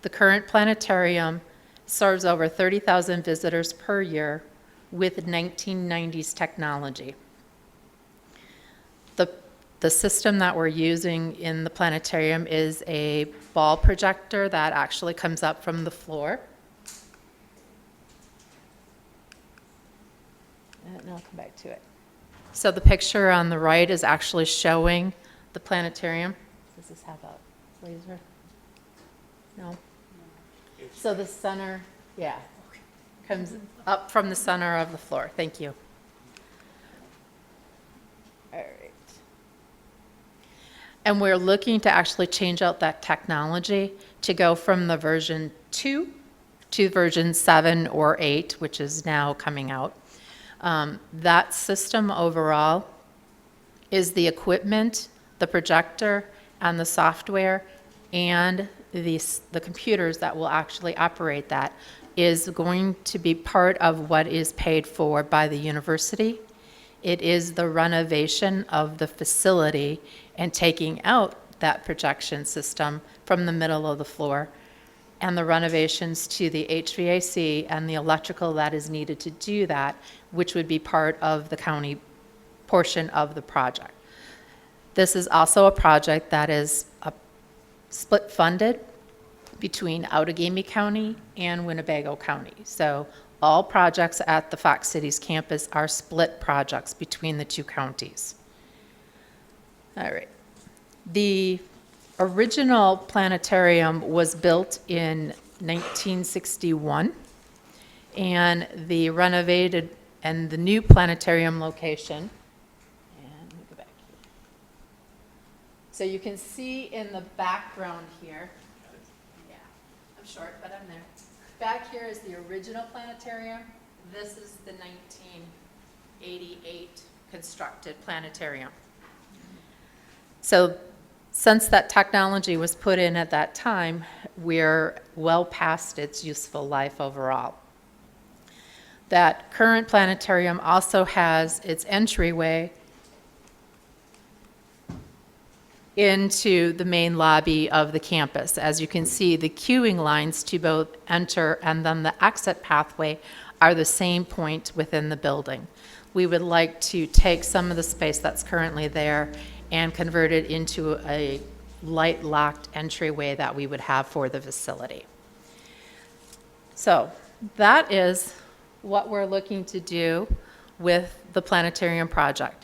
The current planetarium serves over 30,000 visitors per year with 1990s technology. The system that we're using in the planetarium is a ball projector that actually comes up from the floor. No, to it. So the picture on the right is actually showing the planetarium. Does this have a laser? No? So the center, yeah, comes up from the center of the floor. Thank you. All right. And we're looking to actually change out that technology to go from the version 2 to version 7 or 8, which is now coming out. That system overall is the equipment, the projector, and the software, and the computers that will actually operate that is going to be part of what is paid for by the university. It is the renovation of the facility and taking out that projection system from the middle of the floor and the renovations to the HVAC and the electrical that is needed to do that, which would be part of the county portion of the project. This is also a project that is split funded between Outagamie County and Winnebago County. So all projects at the Fox Cities campus are split projects between the two counties. All right. The original planetarium was built in 1961, and the renovated and the new planetarium location. And let me go back here. So you can see in the background here, yeah, I'm short, but I'm there. Back here is the original planetarium. This is the 1988 constructed planetarium. So since that technology was put in at that time, we're well past its useful life overall. That current planetarium also has its entryway into the main lobby of the campus. As you can see, the queuing lines to both enter and then the exit pathway are the same point within the building. We would like to take some of the space that's currently there and convert it into a light locked entryway that we would have for the facility. So that is what we're looking to do with the planetarium project.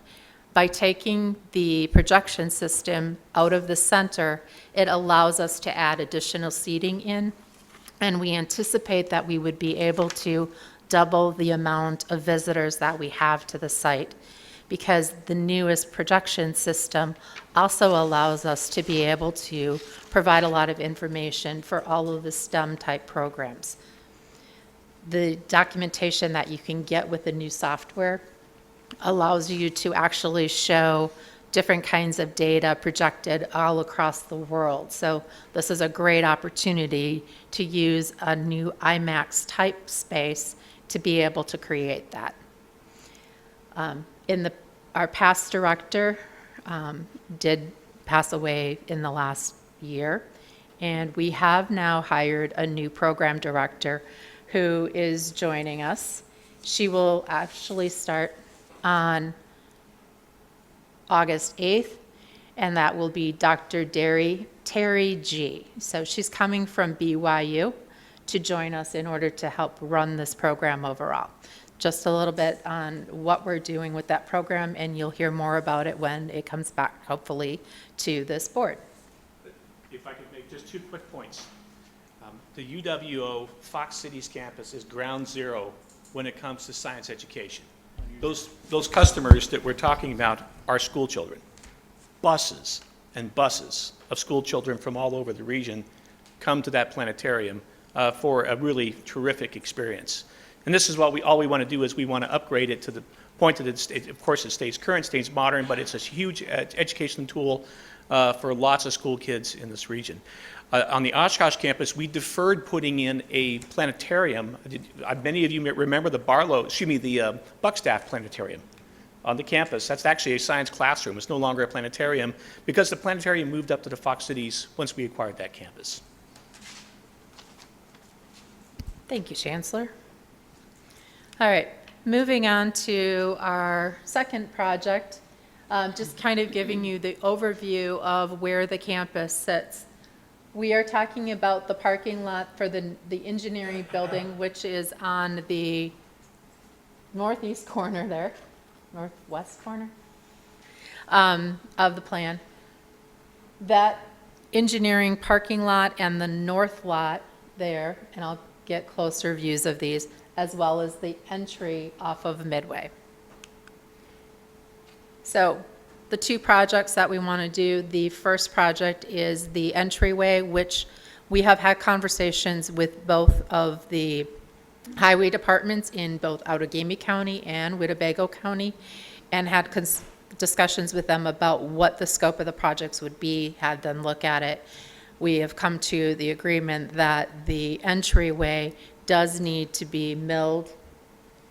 By taking the projection system out of the center, it allows us to add additional seating in, and we anticipate that we would be able to double the amount of visitors that we have to the site, because the newest projection system also allows us to be able to provide a lot of information for all of the STEM type programs. The documentation that you can get with the new software allows you to actually show different kinds of data projected all across the world. So this is a great opportunity to use a new IMAX type space to be able to create that. Our past director did pass away in the last year, and we have now hired a new program director who is joining us. She will actually start on August 8th, and that will be Dr. Terry G. So she's coming from BYU to join us in order to help run this program overall. Just a little bit on what we're doing with that program, and you'll hear more about it when it comes back, hopefully, to this board. If I could make just 2 quick points. The UWO Fox Cities campus is ground zero when it comes to science education. Those customers that we're talking about are school children. Buses and buses of school children from all over the region come to that planetarium for a really terrific experience. And this is what all we want to do is we want to upgrade it to the point that of course it stays current, stays modern, but it's a huge education tool for lots of school kids in this region. On the Oshkosh campus, we deferred putting in a planetarium. Many of you may remember the Buckstaff planetarium on the campus. That's actually a science classroom. It's no longer a planetarium because the planetarium moved up to the Fox Cities once we acquired that campus. Thank you, Chancellor. All right, moving on to our second project, just kind of giving you the overview of where the campus sits. We are talking about the parking lot for the engineering building, which is on the northeast corner there. northwest corner, of the plan. That engineering parking lot and the north lot there, and I'll get closer views of these, as well as the entry off of Midway. So the two projects that we want to do, the first project is the entryway, which we have had conversations with both of the highway departments in both Outagamie County and Winnebago County, and had discussions with them about what the scope of the projects would be, had them look at it. We have come to the agreement that the entryway does need to be milled,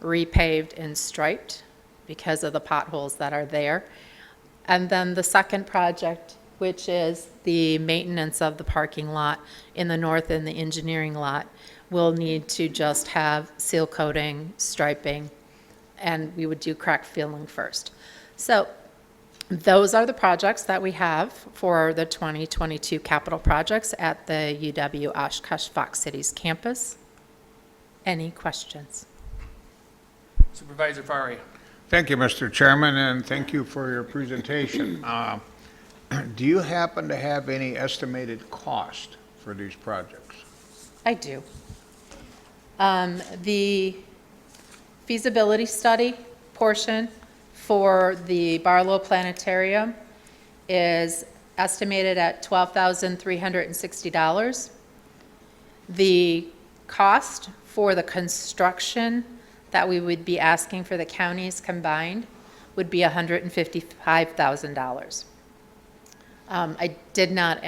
repaved, and striped because of the potholes that are there. And then the second project, which is the maintenance of the parking lot in the north and the engineering lot, will need to just have seal coating, striping, and we would do crack filling first. So those are the projects that we have for the 2022 capital projects at the UW Oshkosh Fox Cities campus. Any questions? Supervisor Fari. Thank you, Mr. Chairman, and thank you for your presentation. Do you happen to have any estimated cost for these projects? I do. The feasibility study portion for the Barlow Planetarium is estimated at $12,360. The cost for the construction that we would be asking for the counties combined would be $155,000. I did not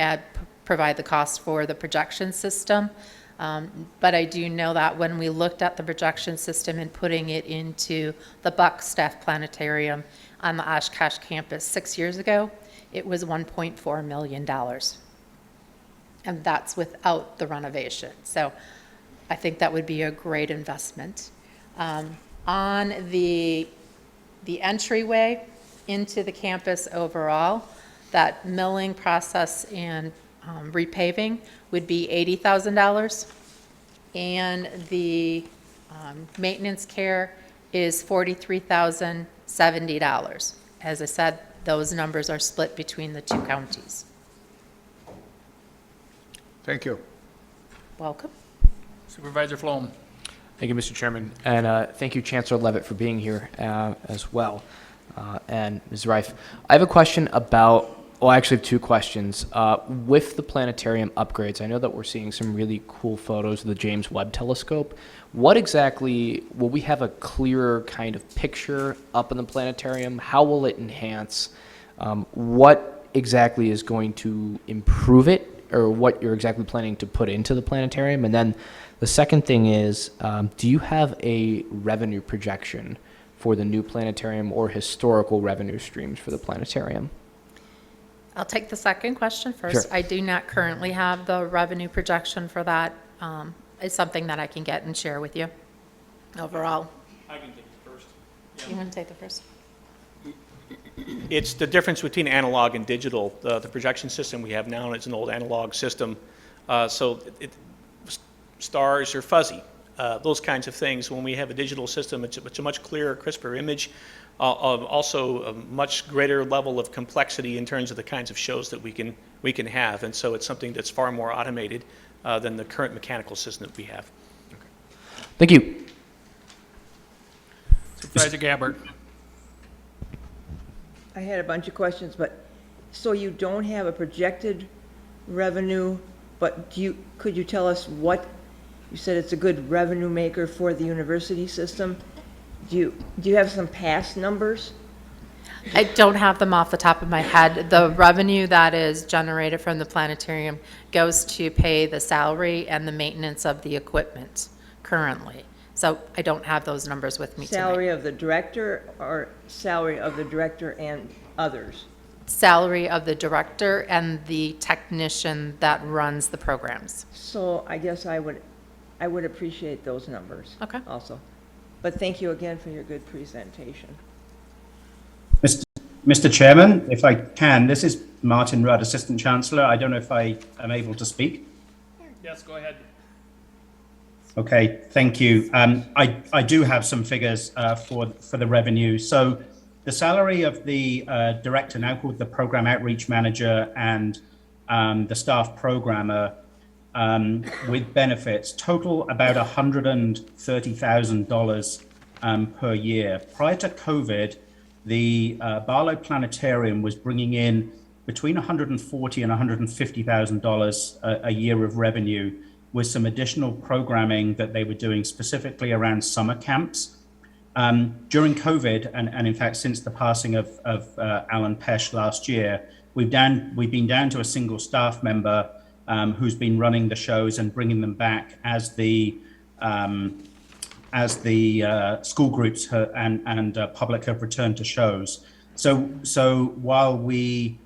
provide the cost for the projection system, but I do know that when we looked at the projection system and putting it into the Buck Staff Planetarium on the Oshkosh campus 6 years ago, it was $1.4 million. And that's without the renovation. So I think that would be a great investment. On the entryway into the campus overall, that milling process and repaving would be $80,000. And the maintenance care is $43,070. As I said, those numbers are split between the two counties. Thank you. Welcome. Supervisor Flom. Thank you, Mr. Chairman, and thank you, Chancellor Levitt, for being here as well, and Ms. Reif. I have a question about, well, I actually have two questions. With the planetarium upgrades, I know that we're seeing some really cool photos of the James Webb Telescope. What exactly, will we have a clearer kind of picture up in the planetarium? How will it enhance? What exactly is going to improve it, or what you're exactly planning to put into the planetarium? And then the second thing is, do you have a revenue projection for the new planetarium or historical revenue streams for the planetarium? I'll take the second question first. Sure. I do not currently have the revenue projection for that. It's something that I can get and share with you overall. I can take the first. You want to take the first? It's the difference between analog and digital. The projection system we have now is an old analog system, so stars are fuzzy, those kinds of things. When we have a digital system, it's a much clearer, crisper image, also a much greater level of complexity in terms of the kinds of shows that we can have, and so it's something that's far more automated than the current mechanical system that we have. Thank you. Supervisor Gabbard. I had a bunch of questions, but, so you don't have a projected revenue, but could you tell us what, you said it's a good revenue maker for the university system. Do you have some past numbers? I don't have them off the top of my head. The revenue that is generated from the planetarium goes to pay the salary and the maintenance of the equipment currently. So I don't have those numbers with me Salary tonight. of the director or salary of the director and others? Salary of the director and the technician that runs the programs. So I guess I would appreciate those numbers. Okay. Also. But thank you again for your good presentation. Mr. Chairman, if I can, this is Martin Rudd, Assistant Chancellor. I don't know if I am able to speak. Yes, go ahead. Okay, thank you. I do have some figures for the revenue. So the salary of the director, now called the program outreach manager, and the staff programmer with benefits total about $130,000 per year. Prior to COVID, the Barlow Planetarium was bringing in between $140,000 and $150,000 a year of revenue, with some additional programming that they were doing specifically around summer camps. During COVID, and in fact since the passing of Alan Pesh last year, we've been down to a single staff member who's been running the shows and bringing them back as the school groups and public have returned to shows. So while the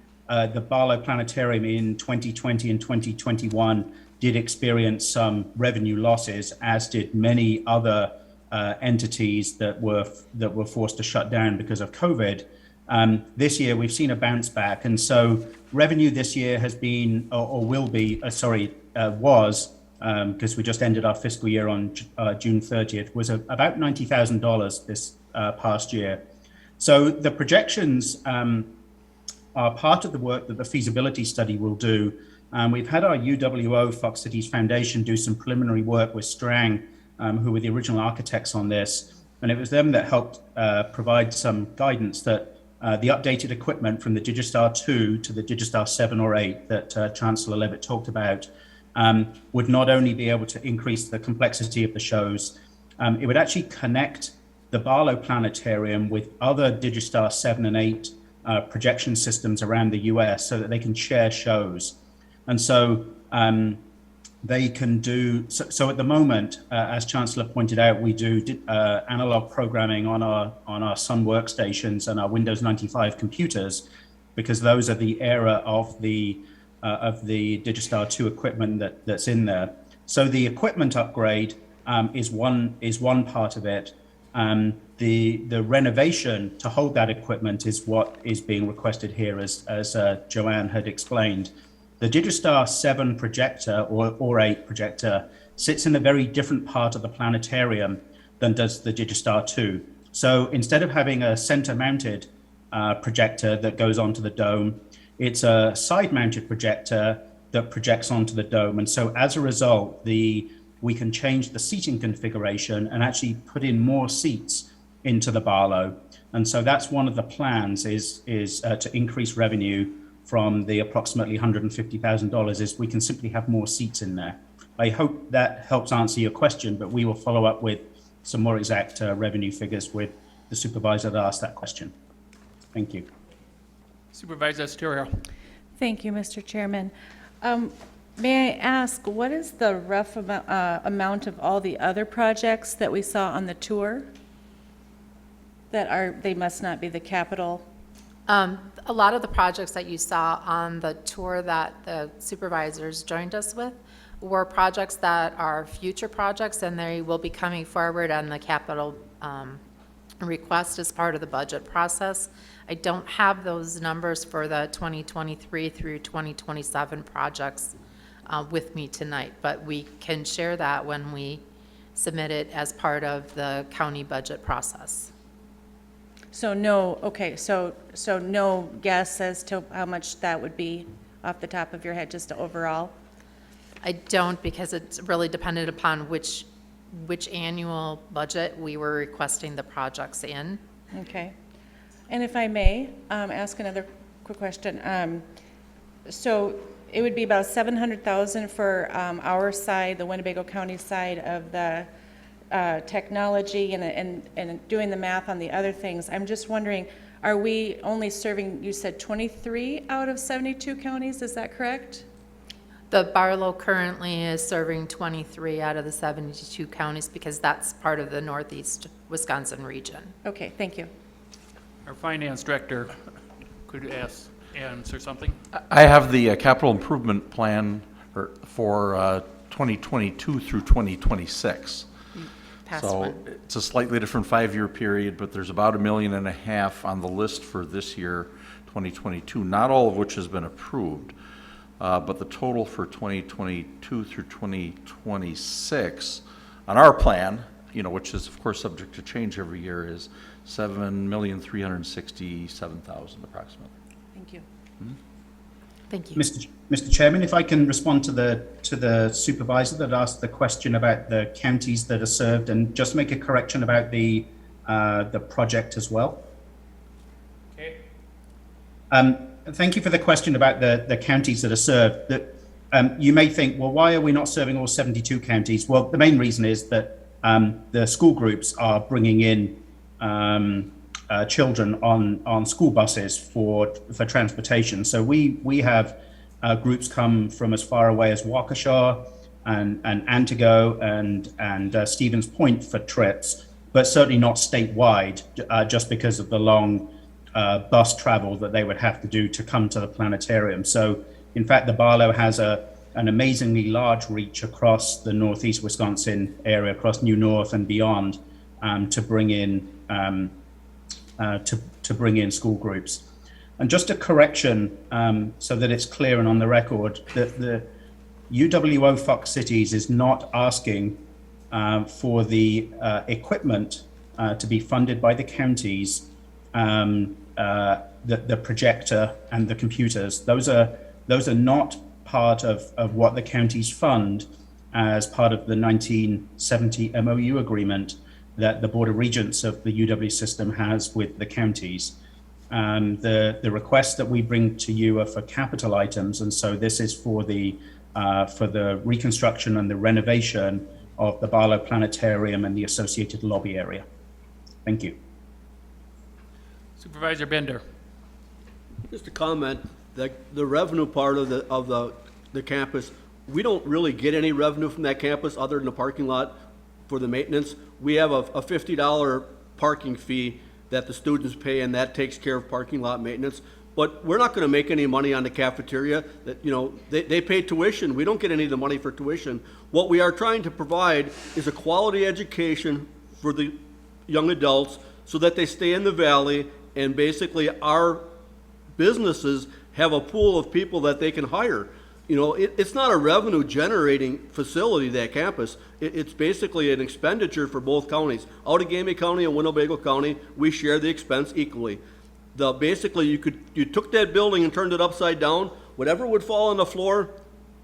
Barlow Planetarium in 2020 and 2021 did experience some revenue losses, as did many other entities that were forced to shut down because of COVID. This year we've seen a bounce back, and so revenue this year has been, or will be, was, because we just ended our fiscal year on June 30th, was about $90,000 this past year. So the projections are part of the work that the feasibility study will do. We've had our UWO, Fox Cities Foundation, do some preliminary work with Strang, who were the original architects on this. And it was them that helped provide some guidance that the updated equipment from the Digistar 2 to the Digistar 7 or 8 that Chancellor Levitt talked about would not only be able to increase the complexity of the shows, it would actually connect the Barlow Planetarium with other Digistar 7 and 8 projection systems around the US so that they can share shows. And so they can do, so at the moment, as Chancellor pointed out, we do analog programming on our Sun workstations and our Windows 95 computers, because those are the era of the Digistar 2 equipment that's in there. So the equipment upgrade is one part of it. The renovation to hold that equipment is what is being requested here, as Joanne had explained. The Digistar 7 projector or 8 projector sits in a very different part of the planetarium than does the Digistar 2. So instead of having a center-mounted projector that goes onto the dome, it's a side-mounted projector that projects onto the dome. And so as a result, we can change the seating configuration and actually put in more seats into the Barlow. And so that's one of the plans is to increase revenue from the approximately $150,000 is we can simply have more seats in there. I hope that helps answer your question, but we will follow up with some more exact revenue figures with the supervisor that asked that question. Thank you. Supervisor Astorio. Thank you, Mr. Chairman. May I ask, what is the rough amount of all the other projects that we saw on the tour they must not be the capital? A lot of the projects that you saw on the tour that the supervisors joined us with were projects that are future projects, and they will be coming forward on the capital request as part of the budget process. I don't have those numbers for the 2023 through 2027 projects with me tonight, but we can share that when we submit it as part of the county budget process. So no, okay, so no guess as to how much that would be off the top of your head, just overall? I don't, because it's really dependent upon which annual budget we were requesting the projects in. Okay. And if I may ask another quick question. So it would be about $700,000 for our side, the Winnebago County side of the technology and doing the math on the other things. I'm just wondering, are we only serving, you said 23 out of 72 counties, is that correct? The Barlow currently is serving 23 out of the 72 counties because that's part of the Northeast Wisconsin region. Okay, thank you. Our finance director could answer something. I have the capital improvement plan for 2022 through 2026. So it's a slightly different 5-year period, but there's about $1.5 million on the list for this year, 2022, not all of which has been approved. But the total for 2022 through 2026 on our plan, which is of course subject to change every year, is $7,367,000 approximately. Thank you. Thank you. Mr. Chairman, if I can respond to the supervisor that asked the question about the counties that are served, and just make a correction about the project as well. Okay. Thank you for the question about the counties that are served. You may think, well, why are we not serving all 72 counties? Well, the main reason is that the school groups are bringing in children on school buses for transportation. So we have groups come from as far away as Waukesha and Antigo and Stevens Point for trips, but certainly not statewide, just because of the long bus travel that they would have to do to come to the planetarium. So in fact, the Barlow has an amazingly large reach across the Northeast Wisconsin area, across New North and beyond, to bring in to bring in school groups. And just a correction, so that it's clear and on the record, that the UWO Fox Cities is not asking for the equipment to be funded by the counties, the projector and the computers. Those are not part of what the counties fund as part of the 1970 MOU agreement that the Board of Regents of the UW system has with the counties. The requests that we bring to you are for capital items, and so this is for the reconstruction and the renovation of the Barlow Planetarium and the associated lobby area. Thank you. Supervisor Bender. Just a comment that the revenue part of the campus, we don't really get any revenue from that campus other than the parking lot for the maintenance. We have a $50 parking fee that the students pay, and that takes care of parking lot maintenance. But we're not going to make any money on the cafeteria. That, you know, they pay tuition. We don't get any of the money for tuition. What we are trying to provide is a quality education for the young adults so that they stay in the valley, and basically our businesses have a pool of people that they can hire. You know, it's not a revenue generating facility, that campus. It's basically an expenditure for both counties. Outagamie County and Winnebago County, we share the expense equally. Basically, you took that building and turned it upside down. Whatever would fall on the floor,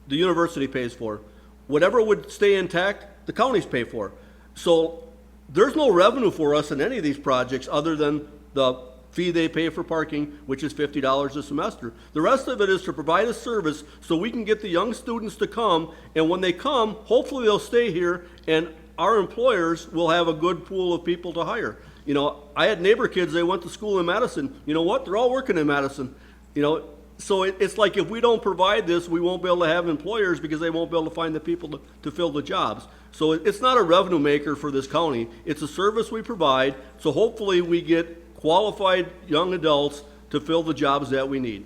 the university pays for. Whatever would stay intact, the counties pay for. So there's no revenue for us in any of these projects other than the fee they pay for parking, which is $50 a semester. The rest of it is to provide a service so we can get the young students to come, and when they come, hopefully they'll stay here, and our employers will have a good pool of people to hire. You know, I had neighbor kids, they went to school in Madison. You know what? They're all working in Madison. You know, so it's like if we don't provide this, we won't be able to have employers because they won't be able to find the people to fill the jobs. So it's not a revenue maker for this county. It's a service we provide, so hopefully we get qualified young adults to fill the jobs that we need.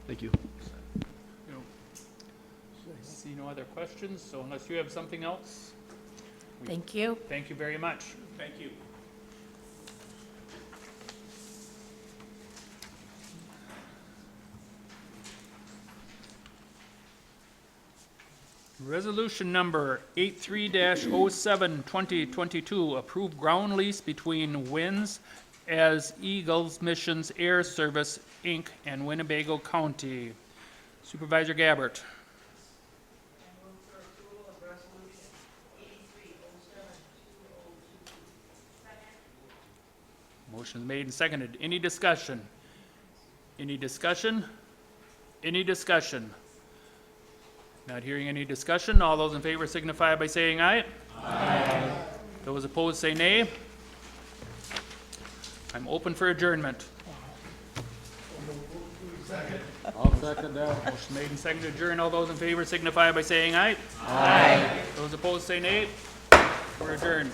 Thank you. I see no other questions, so unless you have something else. Thank you. Thank you very much. Thank you. Resolution number 83-07, 2022, approved ground lease between Winds as Eagles Missions Air Service, Inc. and Winnebago County. Supervisor Gabbert. Motion is made and seconded. Any discussion? Any discussion? Any discussion? Not hearing any discussion. All those in favor signify by saying aye. Aye. Those opposed say nay. I'm open for adjournment. I'll second that. Motion made and seconded to adjourn. All those in favor signify by saying aye. Aye. Those opposed say nay. We're adjourned.